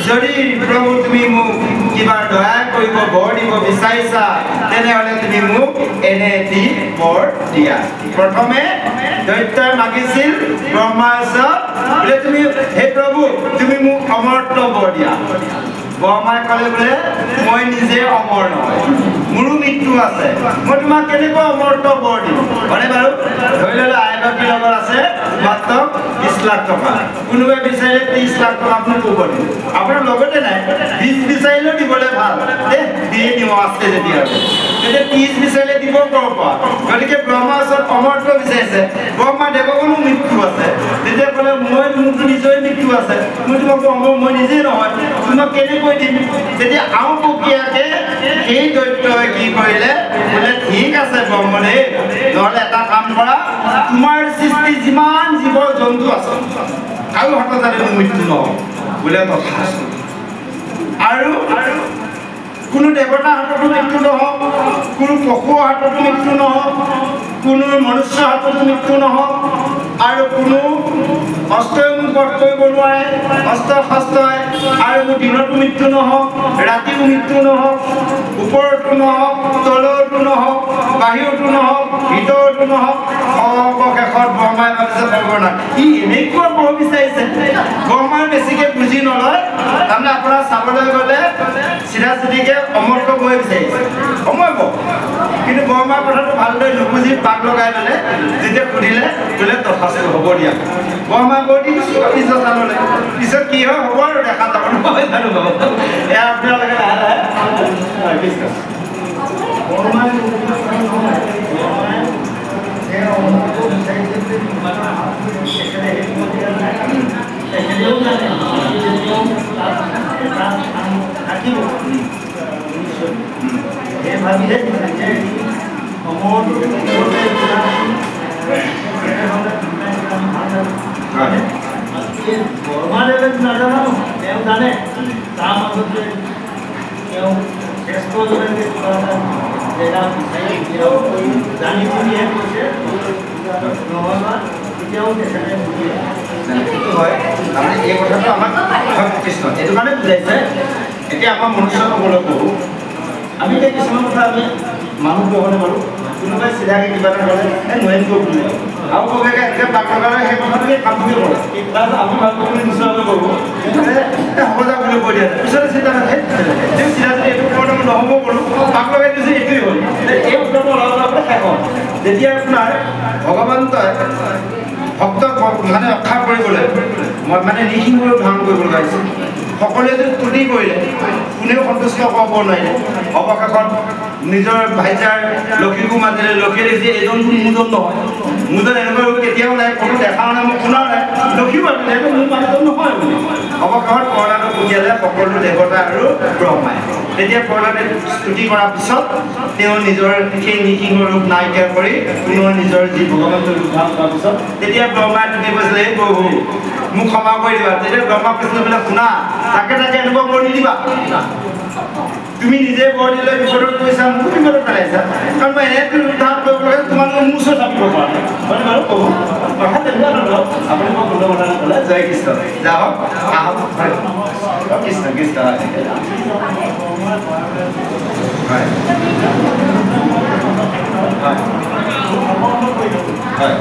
যদি প্ৰভু তুমি মোক কিবা দয়া কৰিব বৰ দিব বিচাৰিছা, তেনেহ'লে তুমি মোক এনে এটি বৰ দিয়া। প্ৰথমে দৈত্যই মাগিছিল ব্ৰহ্মাস্ত্ৰক, বোলে তুমি হে প্ৰভু তুমি মোক অমৰত্ব বৰ দিয়া। ব্ৰহ্মাই ক'লে বোলে মই নিজে অমৰ নহয়, মোৰো মৃত্যু আছে, মই তোমাক কেনেকৈ অমৰত্ব বৰ দিম। হয়নে বাৰু? ধৰি ল'লে আইগৰাকীৰ লগত আছে মাত্ৰ 20 লাখ টকা, কোনোবাই বিচাৰিলে 30 লাখ টকা আপুনি ক'ব দিম, আপোনাৰ লগতে নাই। 20 বিচাৰিলেও দিবলৈ ভাল দিয়ে দিওঁ আছে যেতিয়া, তেতিয়া 30 বিচাৰিলে দিব ক'ৰ পৰা? গতিকে ব্ৰহ্মাৰ ওচৰত অমৰত্ব বিচাৰিছে। ব্ৰহ্মা দেৱকৰো মৃত্যু আছে, তেতিয়া ক'লে মোৰতো নিজৰে মৃত্যু আছে, মই তোমাক অমৰ মই নিজেই নহয়, তোমাক কেনেকৈ দিম? তেতিয়া আওপকীয়াকে সেই দৈত্যই কি কৰিলে, বোলে ঠিক আছে ব্ৰহ্মদেৱ, নহ'লে এটা কাম কৰা, তোমাৰ সৃষ্টি যিমান জীৱ জন্তু আছে কাৰো হাতত যাতে মোৰ মৃত্যু নহওক বোলে তথাস্তু। আৰু কোনো দেৱতাৰ হাততো মৃত্যু নহওক, কোনো পশুৰ হাততো মৃত্যু নহওক, কোনো মনুষ্যৰ হাততো মৃত্যু নহওক, আৰু কোনো অস্ত্ৰই মোক বধ কৰিব নোৱাৰে, অস্ত্ৰ শস্ত্ৰই, আৰু মোৰ দিনতো মৃত্যু নহওক, ৰাতিও মৃত্যু নহওক, ওপৰতো নহওক, তলতো নহওক, বাহিৰতো নহওক, ভিতৰতো নহওক। অৱশেষত ব্ৰহ্মাই ভাবিছে সৰ্বনাশ, ই এনেকুৱা বৰ বিচাৰিছে। ব্ৰহ্মাই বেছিকৈ বুজি নলয়, তাৰমানে আপোনাৰ চাবলৈ গ'লে চিধা চিধিকে অমৰত্ব বৈ বিচাৰিছে, সময় কিন্তু ব্ৰহ্মাৰ কথাটো ভালদৰে নুবুজি পাক লগাই ল'লে। যেতিয়া সুধিলে বোলে তথাস্তু হ'ব দিয়া। ব্ৰহ্মা কৈ দি পিছত চাললে, পিছত কি হয় হ'ব আৰু দেখা যাব নহয় জানো বাৰু। এয়া আপোনালোকে লাহে লাহে ব্ৰহ্মাদেৱে নাজানো, তেওঁ জানে তাৰ মাজতে তেওঁ শ্ৰেষ্ঠ জনে কিবা এটা জেগা বিচাৰি জানি বুলিহে কৈছে, নহ'বা তেতিয়াও তেখেতে বুজিলে। হয়, তাৰমানে এই কথাটো আমাক কৃষ্ণ এইটো কাৰণে বুজাইছে। এতিয়া আমাৰ মনুষ্য সকলকো আমি এতিয়া কিছুমান কথা আমি মানুহ ক'বনে বাৰু কোনোবাই চিধাকৈ কিবা এটা ক'লে নোৱাৰিম বুলি আৰু ক'বে এনেকৈ পাকলগালে সেই কথাটোকে কামটোকে কৰে তাৰপিছত আমি ভালকৈ বুলি নিশ্চয়কৈ ক'ব হ'ব যা বুলি কৈ দিয়া পিছতে চিন্তা নাথাকে তেওঁ চিধা যদি এইটো কৰোঁতে মই নহ'ব ক'লোঁ পাক লগাই দিছোঁ এইটোৱেই হ'ল এই উত্তৰটো অলপ অলপতে শেষ হ'ল যেতিয়া আপোনাৰ ভগৱন্তই ভক্তক মানে ৰক্ষা কৰিবলৈ মানে নিসিংহৰ ধাৰণ কৰিবলৈ গাইছে সকলোৱে যদি ত্ৰুটি কৰিলে কোনেও সন্তুষ্ট কৰিব নোৱাৰিলে অৱশেষত নিজৰ ভাইজাৰ লক্ষীকো মাতিলে লক্ষীয়ে দেখিছে এজনটো মোজন নহয় মোজন এনেকুৱা কেতিয়াও নাই কোনো দেখাও নাই মই শুনাও নাই লক্ষী মাতিলে এইটো মোৰ মানুহজন নহয় বুলি অৱশেষত প্ৰহ্লাদক পঠিয়ালে সকলো দেৱতা আৰু ব্ৰহ্মাই তেতিয়া প্ৰহ্লাদে স্তুতি কৰাৰ পিছত তেওঁ নিজৰ সেই নিসিংহ ৰূপ নাইকিয়া কৰি পুনৰ নিজৰ যি ভগৱন্তৰ ৰূপ ধাৰণ কৰাৰ পিছত তেতিয়া ব্ৰহ্মাই তুমি কৈছিলে এই প্ৰভু মোক ক্ষমা কৰি দিবা তেতিয়া ব্ৰহ্মা কৈছিলে বোলে শুনা তাকে তাকে এনেকুৱা বৰ নিদিবা তুমি নিজে বৰ দিলে বিপদত কৈছা মোক বিপদত পেলাইছা কাৰণ মই এনেকৈ উদ্ধাৰ কৰিব লাগে তোমালোকে মোৰ ওচৰত থাকিব পৰা নাই মানে বাৰু ক'ব কথা তেনেকুৱা ধৰণৰ আপুনি মোক কোনো কথা নক'লে জয় কৃষ্ণ যাওক আহক কৃষ্ণ কৃষ্ণ হয় হয়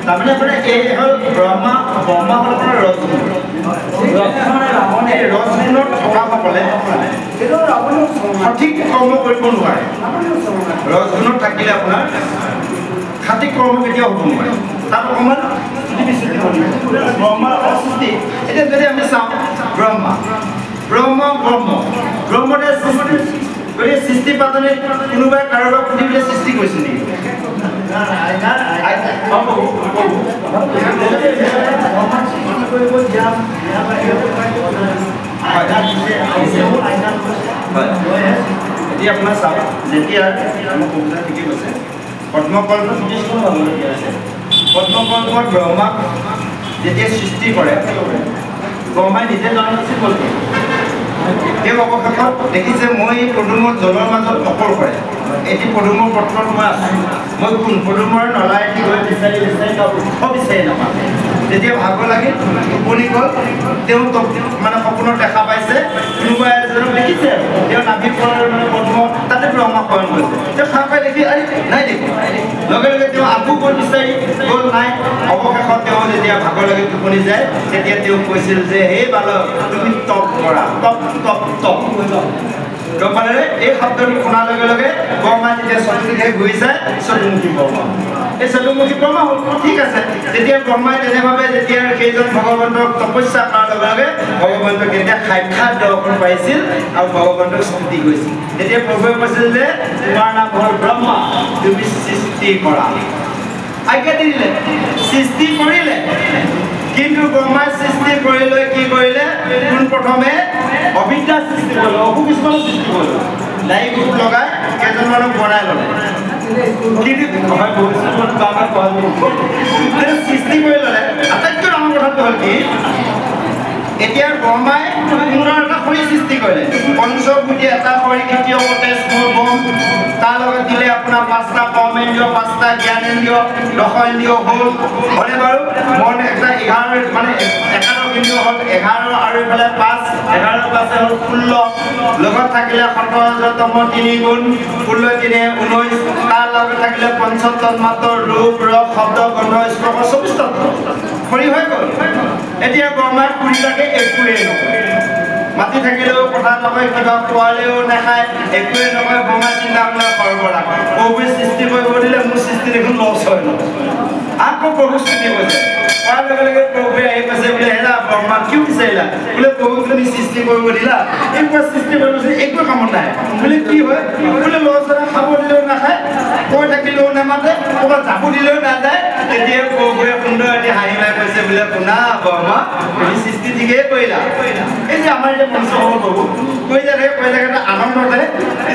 তাৰমানে আপোনাৰ এই হ'ল ব্ৰহ্মা হ'ল আপোনাৰ ৰজগুণ এই ৰজগুণত থকাসকলে সঠিক কৰ্ম কৰিব নোৱাৰে ৰজগুণত থাকিলে আপোনাৰ সঠিক কৰ্ম কেতিয়াও হ'ব নোৱাৰে তাত অকণমান ব্ৰহ্মাৰ অস্তুতি এতিয়া যদি আমি চাওঁ ব্ৰহ্মতে গতিকে সৃষ্টি পাতনে কোনোবাই কাৰোবাক সুধি পেলাই সৃষ্টি কৰিছে নেকি এতিয়া আপোনাৰ চাওক যেতিয়া আমাৰ কবিতা ঠিকেই কৈছে পদ্মকল্প জ্যোতিষ্কণ ভাবলগীয়া আছে পদ্মকল্পত ব্ৰহ্মাক যেতিয়া সৃষ্টি কৰে ব্ৰহ্মাই নিজে জনা নাছিল বলকে তেওঁ অৱশেষত দেখিছে মই পদুমৰ জলৰ মাজত অকল কৰে এটি পদুমৰ পত্ৰত মই আছোঁ মই কোন পদুমৰ নলাই দি গৈ বিচাৰি বিচাৰি নাপাওঁ যেতিয়া ভাগৰ লাগিল টোপনি গ'ল তেওঁ মানে সপোনত দেখা পাইছে কোনোবা এজনক দেখিছে তেওঁ নাভি পৰাৰ মানে পদ্ম তাতে ব্ৰহ্মা শয়ন কৰিছে তেওঁ সাৰ পাই দেখি আৰে নাই দেখোঁ লগে লগে তেওঁ আকৌ গৈ বিচাৰি গ'ল নাই অৱশেষত তেওঁ যেতিয়া ভাগৰ লাগি টোপনি যায় তেতিয়া তেওঁ কৈছিল যে হে বালক তুমি তপ কৰা তপ তপ তপ গম পালে এই শব্দটো শুনাৰ লগে লগে ব্ৰহ্মা যেতিয়া চতুৰ্দিশে ঘূৰি যায় চতুৰ্মুখী ব্ৰহ্মা এই চতুৰ্মুখী ব্ৰহ্মা হ'ল ঠিক আছে তেতিয়া ব্ৰহ্মাই তেনেভাৱে যেতিয়া সেইজন ভগৱন্তক তপস্যা কৰাৰ লগে লগে ভগৱন্তক তেতিয়া সাক্ষাৎ দৰ্শন পাইছিল আৰু ভগৱন্তক স্তুতি কৰিছিল তেতিয়া প্ৰভুৱে কৈছিল যে তোমাৰ নাম হ'ল ব্ৰহ্মা তুমি সৃষ্টি কৰা আজ্ঞা দি দিলে সৃষ্টি কৰিলে কিন্তু ব্ৰহ্মাই সৃষ্টি কৰি লৈ কি কৰিলে পোনপ্ৰথমে অবিদ্যা সৃষ্টি কৰিলে অসু কিছুমানৰ সৃষ্টি কৰিলে দায়ী গ্ৰুপ লগাই কেইজনমানক বনাই ল'লে সৃষ্টি কৰি ল'লে আটাইতকৈ ডাঙৰ কথাটো হ'ল কি এতিয়া ব্ৰহ্মাই পুনৰ এটা শৰীৰ সৃষ্টি কৰিলে পঞ্চভূতি এটা শৰীৰ তৃতীয় তেজ বম তাৰ লগত দিলে আপোনাৰ 5টা কৰ্মেন্দ্ৰিয় 5টা জ্ঞানেন্দ্ৰিয় দশেন্দ্ৰিয় হ'ল হয়নে বাৰু মন এটা 11 মানে 11 ইন্দ্ৰিয় হ'ল 11 আৰু ইফালে 5 11 পাছে হ'ল 16 লগত থাকিলে 17তম 3 গুণ 16 3 19 তাৰ লগত থাকিলে পঞ্চতন্মাত্ৰ ৰূপ ৰস শব্দ গন্ধ স্পৰ্শ 24 তত্ত্ব শৰীৰ হৈ গ'ল এতিয়া ব্ৰহ্মাৰ পুৰীটাকে একোৱেই নকৰে মাতি থাকিলেও কথা নকয় কিবা খোৱালেও নাখায় একোৱেই নকয় ব্ৰহ্মা চিন্তা কৰিলে সৰ্বৰাগ প্ৰভুৱে সৃষ্টি কৰিব দিলে মোৰ সৃষ্টি দেখোন লছ হয় ন আকৌ প্ৰভু স্তুতি কৰিছে কোৱাৰ লগে লগে প্ৰভুৱে আহি কৈছে বোলে হেৰা ব্ৰহ্মা কিয় বিচাৰিলা বোলে প্ৰভুক তুমি সৃষ্টি কৰিব দিলা এইবোৰ সৃষ্টি কৰিব একো কামত নাই বোলে কি হয় বোলে লছ দিলেও নামাতে ক'ৰবাত জাপু দিলেও নাযায় তেতিয়া প্ৰভুৱে সুন্দৰ এটি হাঁহি মাৰি কৈছে বোলে শুনা বৰমা তুমি সৃষ্টি ঠিকেই কৰিলা এই যে আমাৰ এতিয়া মনুষ্য হ'ব প্ৰভু কৈ থাকে আনন্দতে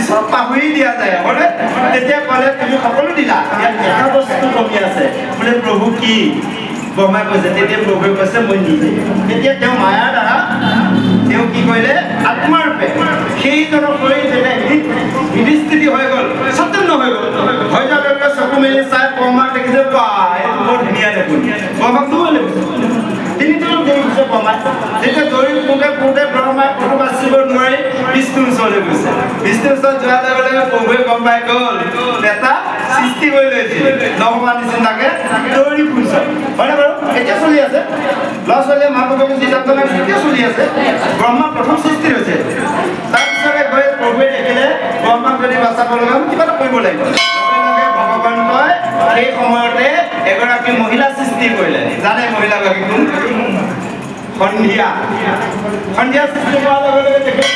চব পাহৰি দিয়া যায় হয়নে তেতিয়া ক'লে তুমি সকলো দিলা ইয়াত এটা বস্তু কমি আছে বোলে প্ৰভু কি বৰমাই কৈছে তেতিয়া প্ৰভুৱে কৈছে মই নিজে তেতিয়া তেওঁ মায়াৰ দ্বাৰা তেওঁ কি কৰিলে আত্মাৰূপে সেইজনক লৈ যেতিয়া বিধিস্থিতি হৈ গ'ল সত্যন্ন হৈ গ'ল হৈ যোৱাৰ লগে লগে চকু মেলি চাই বৰমাক দেখিছে এইটো বৰ ধুনীয়া দেখোন বৰমাক দৌৰি লাগিছে তিনিটো দেখিছে বৰমাই যেতিয়া দৌৰি ফুৰোঁতে বৰমাই ফটো বাচিব নোৱাৰি বিষ্ণুৰ ওচৰলৈ গৈছে বিষ্ণুৰ ওচৰত যোৱাৰ লগে লগে প্ৰভুৱে গম পাই গ'ল এটা সৃষ্টি কৰি লৈছিল নভবা নিচিনাকে দৌৰি ফুৰিছে হয়নে বাৰু এতিয়া চলি আছে ল'ৰা ছোৱালীয়ে মাক বাপেকক যি যাতনা এতিয়া চলি আছে ব্ৰহ্মা প্ৰথম সৃষ্টি হৈছে তাৰপিছতে গৈ প্ৰভুৱে দেখিলে ব্ৰহ্মাক যদি বাচাব লগা কিবা এটা কৰিব লাগিব ভগৱন্তই সেই সময়তে এগৰাকী মহিলা সৃষ্টি কৰিলে জানে মহিলাগৰাকী কোন সন্ধিয়া সৃষ্টি কৰাৰ লগে লগে দেখে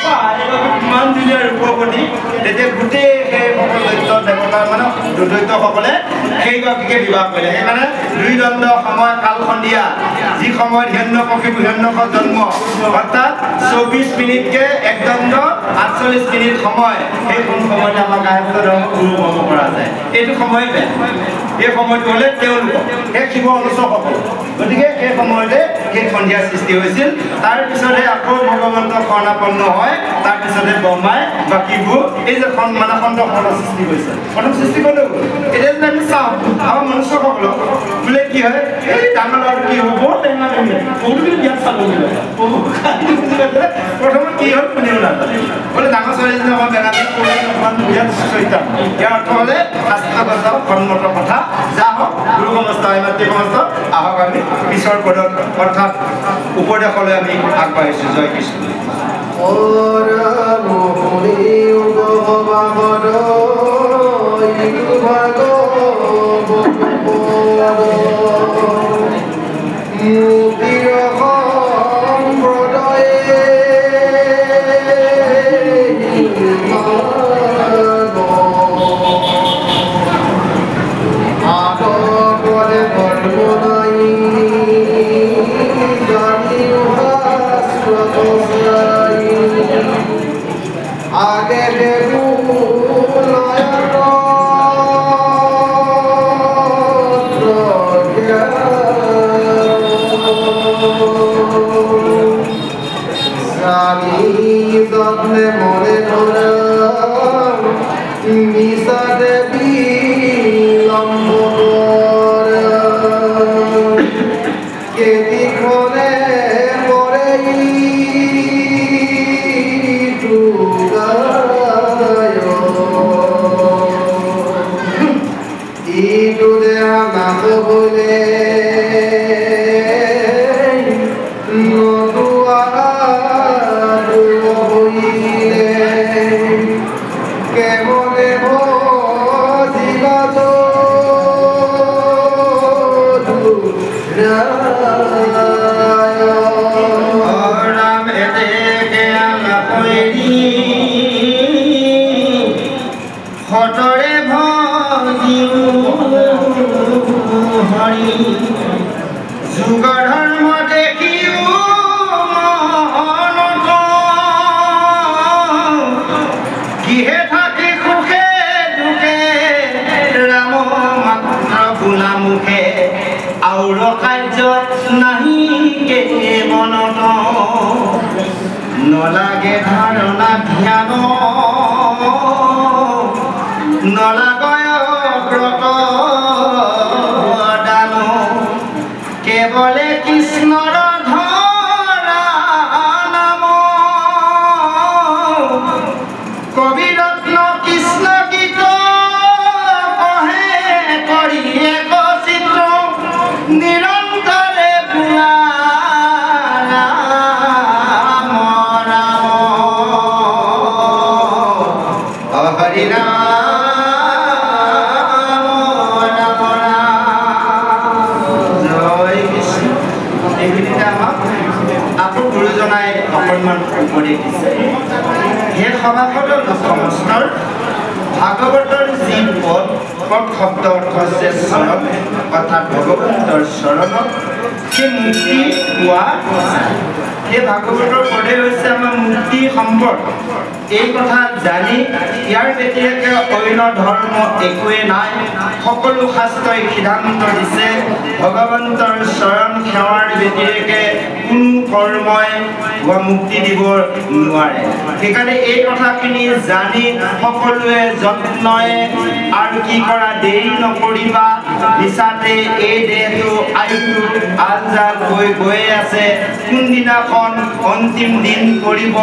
কিমান ধুনীয়া ৰূপৱতী তেতিয়া গোটেই সেই দৈত্য দেৱতাৰ মানে দৈত্যসকলে সেইগৰাকীকে বিবাহ কৰিলে সেইকাৰণে দুই দণ্ড সময় কাল সন্ধিয়া যি সময়ত হিৰণ্যকশিপুৰ জন্ম অৰ্থাৎ 24 মিনিটকে এক দণ্ড 48 মিনিট সময় সেই কোন সময়তে আমাৰ গায়ত্ৰী ধৰ্ম গুৰু কৰ্ম কৰা যায় এইটো সময় বেয়া এই সময়টো হ'লে তেওঁলোক সেই শিৱ অনুচৰসকল গতিকে সেই সময়তে সেই সন্ধিয়া সৃষ্টি হৈছিল তাৰপিছতহে আকৌ ভগৱন্ত শৰণাপন্ন হয় তাৰপিছতে ব্ৰহ্মাই বাকীবোৰ এই যে মানে খণ্ডখণ্ড সৃষ্টি কৰিছে প্ৰথম সৃষ্টি কৰিলেও এতিয়া যদি আমি চাওঁ আমাৰ মনুষ্যসকলক বোলে কি হয় এই ডাঙৰ ল'ৰাটো কি হ'ব বৰ টেঙা টেঙা বহুতো কিন্তু বিয়াত চাব প্ৰথমে কি হ'ল কোনেও নাজানে বোলে ডাঙৰ ছোৱালীজনী আমাৰ বেঙালী অকণমান বিয়াত চৰিত্ৰ ইয়াৰ অৰ্থ হ'লে শাস্ত্ৰগত সন্মত কথা যা হওক গুৰু সমস্ত মাতৃ সমস্ত আহক আমি পিছৰ পদত অৰ্থাৎ উপদেশলৈ আমি আগবাঢ়িছোঁ জয় কৃষ্ণ নলাগে ধাৰণা ধ্যান নলাগয় ব্ৰত দান কেৱলে কৃষ্ণৰ ধৰা নাম কবি ৰত্ন কৃষ্ণ গীত কহে কৰি এক চিত্ৰ নিৰন্তৰে পুৰা সভাসদৰ সমস্তৰ ভাগৱতৰ যি পদ পদ শব্দ অৰ্থ হৈছে চৰণ অৰ্থাৎ ভগৱন্তৰ চৰণত সেই মুক্তি পোৱা এই ভাগৱতৰ পদে হৈছে আমাৰ মুক্তি সম্পদ এই কথা জানি ইয়াৰ ব্যতিৰেকে অন্য ধৰ্ম একোৱে নাই সকলো শাস্ত্ৰই সিদ্ধান্ত দিছে ভগৱন্তৰ চৰণ সেৱাৰ ব্যতিৰেকে কোনো কৰ্মই মুক্তি দিব নোৱাৰে সেইকাৰণে এই কথাখিনি জানি সকলোৱে যত্নৰে আৰু কি কৰা দেৰি নকৰিবা বিচাতে এই দেহটো আয়ুটো আলজাল গৈয়ে আছে কোনদিনাখন অন্তিম দিন কৰিব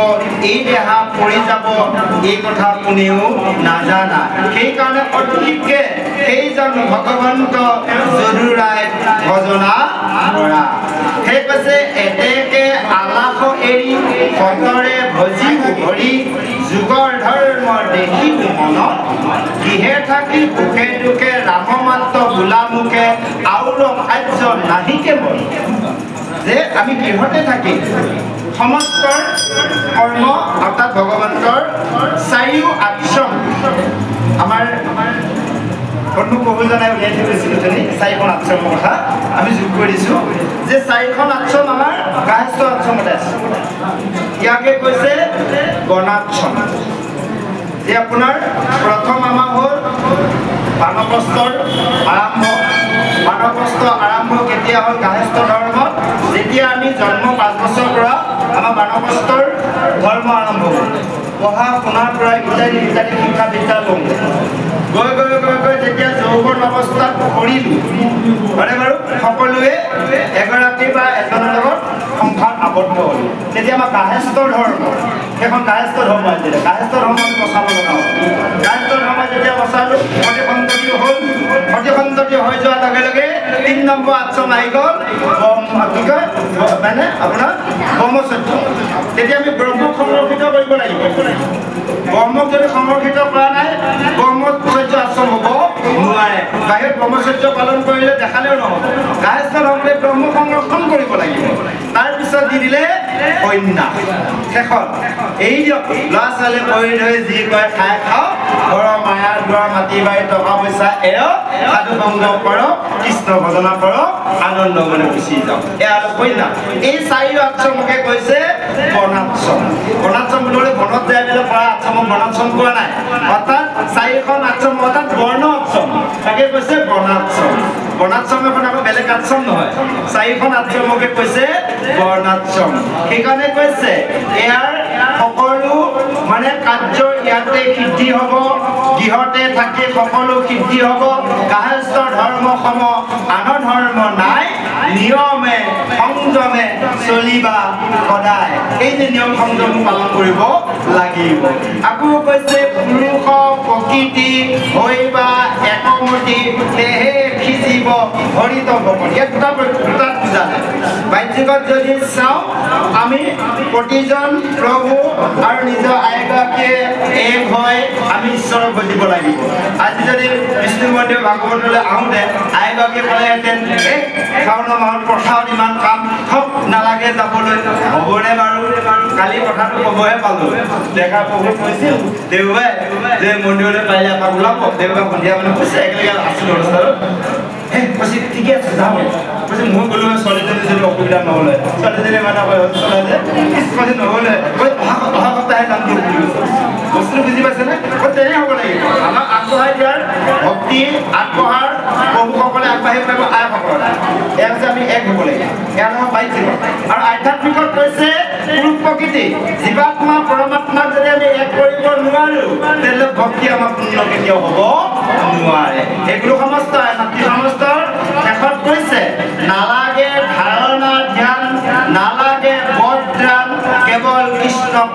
এই দেহা পৰি যাব এই কথা কোনেও নাজানা সেইকাৰণে অধিককে সেইজন ভগৱন্ত যদুৰায় ভজনা কৰা সেই কৈছে এতেকে আলাস এৰি ভক্তৰে ভজি ভৰি যুগৰ ধৰ্ম দেখি মনত কিহে থাকি সুখে দুখে ৰাম মাত্ৰ বোলা মুখে আৰু কাৰ্য নাহিকে মন যে আমি গৃহতে থাকি সমস্ত কৰ্ম অৰ্থাৎ ভগৱন্তৰ চাৰিও আশ্ৰম আমাৰ বহুজনাই উলিয়াই থৈ গৈছিলোঁ চাৰিখন আশ্ৰমৰ কথা আমি যোগ কৰি দিছোঁ যে চাৰিখন আশ্ৰম আমাৰ গাহস্থ আশ্ৰমতে আছে ইয়াকে কৈছে বনাশ্ৰম যে আপোনাৰ প্ৰথম আমাৰ হ'ল বানপ্ৰস্থৰ আৰম্ভ বানপ্ৰস্থ আৰম্ভ কেতিয়া হ'ল গাহস্থ ধৰ্মত যেতিয়া আমি জন্ম 5 বছৰৰ পৰা আমাৰ বানপ্ৰস্থৰ ধৰ্ম আৰম্ভ হ'ল পঢ়া শুনাৰ পৰা ইত্যাদি শিক্ষা বিদ্যা লওঁ গৈ গৈ গৈ গৈ যেতিয়া যৌৱন অৱস্থাত পৰিলোঁ হয়নে বাৰু সকলোৱে এগৰাকী বা এজনৰ লগত সংসাৰ আবদ্ধ হ'ল তেতিয়া আমাৰ গাহস্থ ধৰ্ম সেইখন গাহস্থ ধৰ্ম আছিলে গাহস্থ ধৰ্ম আমি বচাব লগা হ'ল গাহস্থ ধৰ্ম যেতিয়া বচালোঁ সতি সন্ততি হৈ যোৱাৰ লগে লগে 3 নম্বৰ আশ্ৰম আহি গ'ল কি কয় মানে আপোনাৰ ব্ৰহ্মচৰ্য তেতিয়া আমি ব্ৰহ্মক সংৰক্ষিত কৰিব লাগিব ব্ৰহ্মক যদি সংৰক্ষিত কৰা নাই ব্ৰহ্মচৰ্য আশ্ৰম হ'ব নোৱাৰে বাহিৰত ব্ৰহ্মচৰ্য পালন কৰিলে দেখালেও নহ'ব গাহস্থ ধৰ্মে ব্ৰহ্ম সংৰক্ষণ কৰিব লাগিব তাৰপিছত দি দিলে কন্যা শেষত এই দিয়ক ল'ৰা ছোৱালী কৰি ধৰি যি কয় খাই খাওক ঘৰৰ মায়া দুৱাৰ মাটি বাৰী টকা পইচা এৰক সাধু ভংগ কৰক কৃষ্ণ ভজনা কৰক আনন্দ মনে গুচি যাওক এয়া কন্যা এই চাৰি আশ্ৰমকে কৈছে বনাশ্ৰম বনাশ্ৰম বুলি বনত যাই পেলাই পৰা আশ্ৰমক বনাশ্ৰম কোৱা নাই অৰ্থাৎ চাৰিখন আশ্ৰম অৰ্থাৎ বৰ্ণ আশ্ৰম তাকে কৈছে বনাশ্ৰম বনাশ্ৰম এখন আকৌ বেলেগ আশ্ৰম নহয় চাৰিখন আশ্ৰমকে কৈছে বৰ্ণাশ্ৰম সেইকাৰণে কৈছে ইয়াৰ সকলো মানে কাৰ্য ইয়াতে সিদ্ধি হ'ব গৃহতে থাকি সকলো সিদ্ধি হ'ব গাহস্থ ধৰ্মসম আন ধৰ্ম নাই নিয়মে সংযমে চলিবা সদায় এই যে নিয়ম সংযম পালন কৰিব লাগিব আকৌ কৈছে পুৰুষ প্ৰকৃতি হৈবা একমতি দেহে সিজিব হৰিত ভকত ইয়াত দুটা বুজালে বাহ্যিকত যদি চাওঁ আমি প্ৰতিজন প্ৰভু আৰু নিজৰ আইগৰাকীয়ে এক হৈ আমি ঈশ্বৰক বুজিব লাগিব আজি যদি বিষ্ণু মন্দিৰ ভাগৱতলৈ আহোঁতে আইগৰাকীয়ে ক'লেহেঁতেন এই শাওণ মাহত পথাৰত ইমান কাম থক নালাগে যাবলৈ হ'বনে বাৰু কালি কথাটো ক'বহে পালোঁ দেখা প্ৰভু কৈছিল দেওবাৰে যে মন্দিৰলৈ পাৰিলে এপাক ওলাব দেওবাৰে সন্ধিয়া মানে কৈছে একেলগে আছিলোঁ অনুষ্ঠানত কৈছে ঠিকে আছে যাম কৈছে মই গ'লো ছোৱালীজনী যদি অসুবিধা নহ'লে ছোৱালীজনী মানে যে কৈছে নহ'লে অহা সপ্তাহে যাম বুলি কৈছে বস্তুটো বুজি পাইছেনে তেনে হ'ব লাগিব আমাক আগবঢ়াই দিয়াৰ ভক্তি আগবঢ়াৰ প্ৰভুসকলে আগবাঢ়িব পাৰিব আইসকলে এয়া হৈছে আমি এক হ'ব লাগিব এয়া নহয় পাইছিল আৰু আধ্যাত্মিকত কৈছে পুৰুষ প্ৰকৃতি জীৱাত্মা পৰমাত্মাক যদি আমি এক কৰিব নোৱাৰোঁ তেতিয়াহ'লে ভক্তি আমাৰ পূৰ্ণ কেতিয়াও হ'ব নোৱাৰে এইগুলো সমস্ত মাতৃ সমস্তৰ শেষত কৈছে নালাগে ধাৰণা ধ্যান নালাগে বদ্ৰাণ কেৱল কৃষ্ণক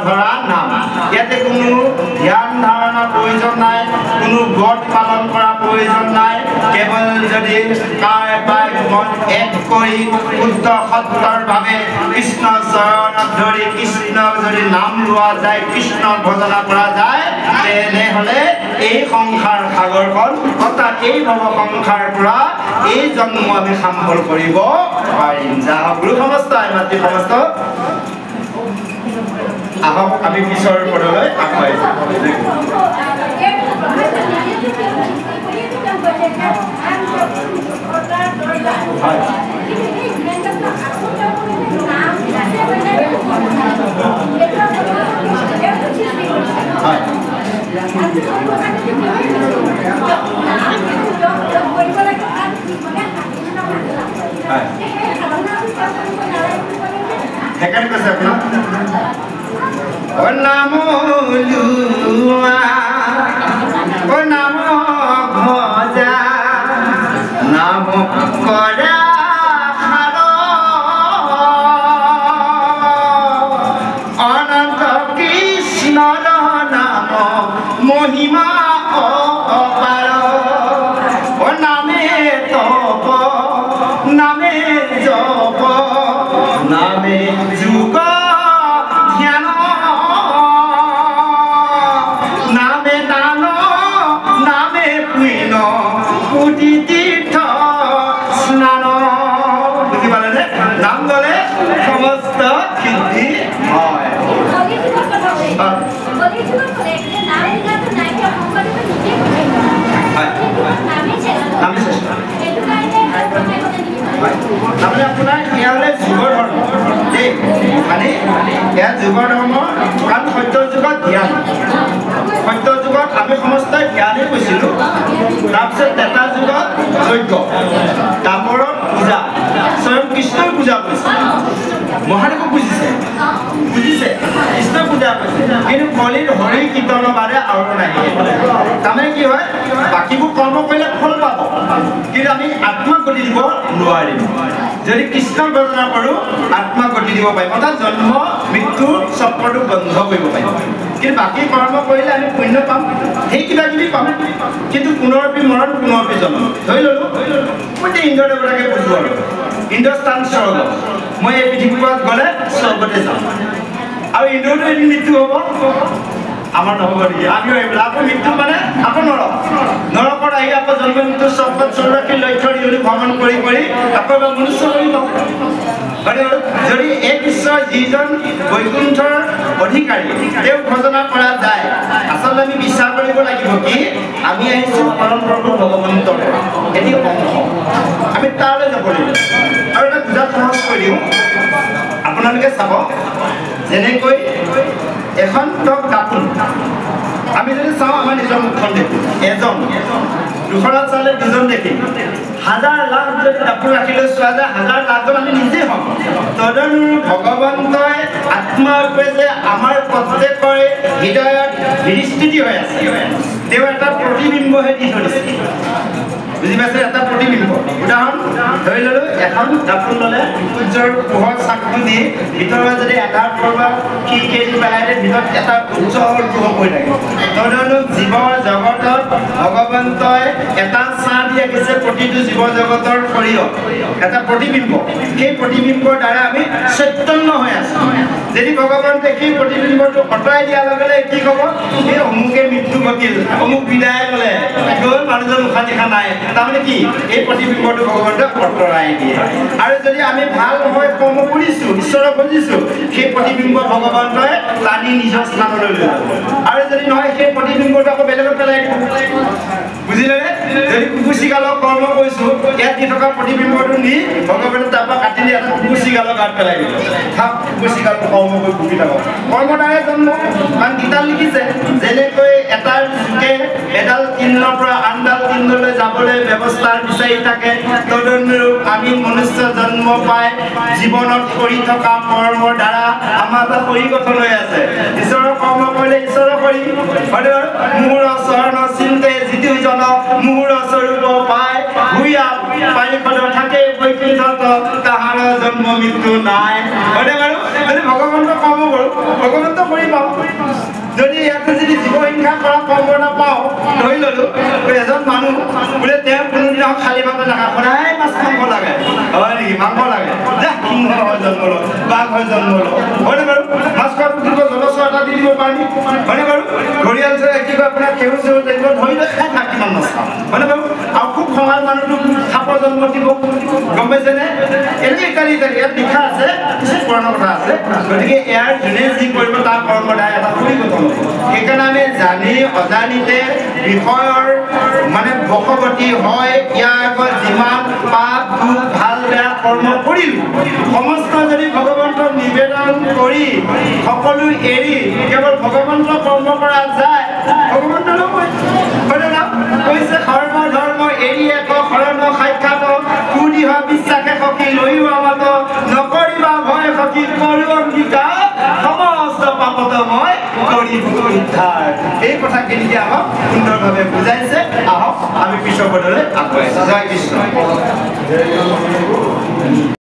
ধৰা নাম ইয়াতে কোনো ধ্যান ধাৰণা প্ৰয়োজন নাই কোনো ব্ৰত পালন কৰা প্ৰয়োজন নাই কেৱল যদি কাৰোবাৰ মন এক কৰি শুদ্ধ সত্যৰভাৱে কৃষ্ণ চৰণত ধৰি কৃষ্ণক যদি নাম লোৱা যায় কৃষ্ণক ভজনা কৰা যায় তেনেহ'লে এই সংসাৰ সাগৰখন অৰ্থাৎ এই ভৱ সংসাৰৰ পৰা এই জন্ম আমি সাম্বল কৰিব পাৰিম যাহক গুৰু সমস্ত মাতৃ সমস্ত আহক আমি পিছৰ পদলৈ আগবাঢ়ি যাওঁ সেইকাৰণে কৈছে আপোনাৰ নাম লুৱা নাম ভজা নাম কৰা অনন্ত কৃষ্ণৰ নাম মহিমা অপাৰ নামে তপ নামে জপ নামে যুগ ধ্যান নামে দান নামে পুণ্য কোটি তীৰ্থ স্নান বুজি পালেনে নাম গলে সমস্ত সিদ্ধি হয় তাৰমানে আপোনাৰ এয়া হ'লে যুগৰ ধৰ্ম দেই মানে এয়া যুগৰ ধৰ্ম কাৰণ সত্যৰ যুগত ধ্যান সত্যৰ যুগত আমি সমস্তই ধ্যানেই কৈছিলোঁ তাৰপিছত এটা যুগত যজ্ঞ তাপৰৰ পূজা স্বয়ং কৃষ্ণৰ পূজা কৰিছে মহাদেৱক বুজিছে কৃষ্ণৰ পূজা কৰিছে কিন্তু কলিৰ হৰি কীৰ্তনৰ বাদে আৰু নাহে তাৰমানে কি হয় বাকীবোৰ কৰ্ম কৰিলে ফল পাব কিন্তু আমি আত্মাক গতি দিব নোৱাৰিম যদি কৃষ্ণৰ ভজনা কৰোঁ আত্মাক গতি দিব পাৰিম অৰ্থাৎ জন্ম মৃত্যু চক্ৰটো বন্ধ কৰিব পাৰিম কিন্তু বাকী কৰ্ম কৰিলে আমি পুণ্য পাম সেই কিবা কিবি পাম কিন্তু পুনৰপি মৰণ পুনৰপি জন্ম ধৰি ল'লোঁ মই যে ইন্দ্ৰদেৱতাকে বুজোঁ আৰু ইন্দ্ৰস্থান স্বৰ্গ মই এই পৃথিৱীত গ'লে স্বৰ্গতে যাম আৰু ইন্দ্ৰটো এদিন মৃত্যু হ'ব আমাৰ নহ'ব নেকি আমিও এইবিলাক আকৌ মৃত্যু মানে আকৌ নৰকত আহি আকৌ জন্ম মৃত্যু চক্ৰত 84 লক্ষ দিনলৈ ভ্ৰমণ কৰি আকৌ এবাৰ মনুষ্য কৰি পাব যদি এই বিশ্বৰ যিজন বৈকুণ্ঠৰ অধিকাৰী তেওঁক ভজনা কৰা যায় আচলতে আমি বিশ্বাস কৰিব লাগিব কি আমি আহিছোঁ পৰম প্ৰভু ভগৱন্তৰ এটি অংশ আমি তালৈ যাব লাগিব আৰু এটা বুজাত সহজ কৰি দিওঁ আপোনালোকে চাব যেনেকৈ এখন টক কাপোৰ আমি যদি চাওঁ আমাৰ নিজৰ মুখখন দেখোঁ এজন দুখনত চালে দুজন দেখি হাজাৰ লাখ যদি কাপোৰ ৰাখিলৈ চোৱা যায় হাজাৰ লাখজন আমি নিজেই হ'ম তদনুৰূপ ভগৱন্তই আত্মাৰূপে যে আমাৰ প্ৰত্যেকৰে হৃদয়ত বিস্তৃতি হৈ আছে তেওঁ এটা প্ৰতিবিম্বহে দি থৈছে বুজি পাইছে এটা প্ৰতিবিম্ব উদাহৰণ ধৰি ল'লোঁ এখন কাপোৰ ল'লে সূৰ্যৰ পোহৰ চাকটো দি ভিতৰত যদি এটাৰ পৰা খিৰিকী পেলাই দিয়ে ভিতৰত এটা উজ্জ্বল পোহৰ পৰি থাকে তদনুৰূপ জীৱৰ জগতত ভগৱন্তই এটা ছাঁ দি ৰাখিছে প্ৰতিটো জীৱ জগতৰ শৰীৰত এটা প্ৰতিবিম্ব সেই প্ৰতিবিম্বৰ দ্বাৰা আমি চৈতন্য হৈ আছোঁ যদি ভগৱন্তই সেই প্ৰতিবিম্বটো আঁতৰাই দিয়াৰ লগে লগে কি ক'ব এই অমুকে মৃত্যু ঘটিল অমুক বিদায় ক'লে গ'ল মানুহজন উশাহ নিশাহ নাই তাৰমানে কি এই প্ৰতিবিম্বটো ভগৱন্তই আঁতৰাই দিয়ে আৰু যদি আমি ভাল হৈ কৰ্ম কৰিছোঁ ঈশ্বৰক বুজিছোঁ সেই প্ৰতিবিম্ব ভগৱন্তই টানি নিজৰ স্থানলৈ লৈ যাব আৰু যদি নহয় সেই প্ৰতিবিম্বটো আকৌ বেলেগত পেলাই দিব বুজিলেনে যদি কুকুচিগালৰ কৰ্ম কৰিছোঁ ইয়াত দি থকা প্ৰতিবিম্বটো নি ভগৱন্তে তাৰপৰা কাটি নি এটা কুকুচিগালৰ গাত পেলাই দিব থাক কুকুচিগালটো কৰ্ম কৰি ভুগি থাকক কৰ্মৰ দ্বাৰাই জন্ম কাৰণ গীতাত লিখিছে যেনেকৈ এটাৰ যুগে এডাল তৃণৰ পৰা আনডাল তৃণলৈ যাবলৈ ব্যৱস্থা বিচাৰি থাকে তদনুৰূপ আমি মনুষ্য জন্ম পাই জীৱনত কৰি থকা কৰ্মৰ দ্বাৰা আমাৰ এটা শৰীৰ গঠন হৈ আছে ঈশ্বৰৰ কৰ্ম কৰিলে ঈশ্বৰৰ শৰীৰ মোৰ চৰণ চিন্তে যিটো জন মোৰ স্বৰূপ পায় ভূঞা পাৰিষদ থাকে বৈকুণ্ঠত তাহাৰ জন্ম মৃত্যু নাই হয়নে বাৰু যদি ভগৱন্ত কৰ্ম কৰোঁ ভগৱন্ত কৰি পাওঁ যদি ইয়াতে যদি জীৱ হিংসা কৰা কৰ্ম নাপাওঁ ধৰি ল'লোঁ এজন মানুহ বোলে তেওঁ কোনোদিনা খালী ভাত নাখায় সদায় মাছ মাংস লাগে হয় নেকি মাংস লাগে যে সিংহ হৈ জন্ম লওঁ বাঘ হৈ জন্ম লওঁ হয়নে বাৰু মাছ খোৱাটো দিব জলচ এটা দি দিব পাৰি হয়নে বাৰু ঘৰিয়াল চৰাই কি কয় আপোনাৰ সেউজ সেউজ লাগিব ধৰি লৈ খাই থাক কিমান মাছ খাওঁ হয়নে বাৰু আৰু খুব সমাজ মানুহটো সাপৰ জন্ম দিব গম পাইছেনে এনেকৈ ইত্যাদি ইয়াত লিখা আছে কিছু পুৰণা কথা আছে গতিকে ইয়াৰ যোনে যি কৰিব তাৰ কৰ্ম দ্বাৰা এটা পৰিৱৰ্তন হ'ব সেইকাৰণে আমি জানি অজানিতে বিষয়ৰ মানে বশৱৰ্তী হয় ইয়াৰ আগত যিমান পাপ দুখ ভাল বেয়া কৰ্ম কৰিলোঁ সমস্ত যদি ভগৱন্তক নিবেদন কৰি সকলো এৰি কেৱল ভগৱন্তক কৰ্ম কৰা যায় ভগৱন্তলৈ এৰি এক শৰণ সাক্ষাৎ কুদিহ বিশ্বাসে সখী লৈও আমত নকৰিবা ভয় সখী কৰো অংগীকাৰ সমস্ত পাপত মই কৰিম উদ্ধাৰ এই কথাখিনি আমাক সুন্দৰভাৱে বুজাইছে আহক আমি পিছৰ পদলৈ আগুৱাইছো জয় কৃষ্ণ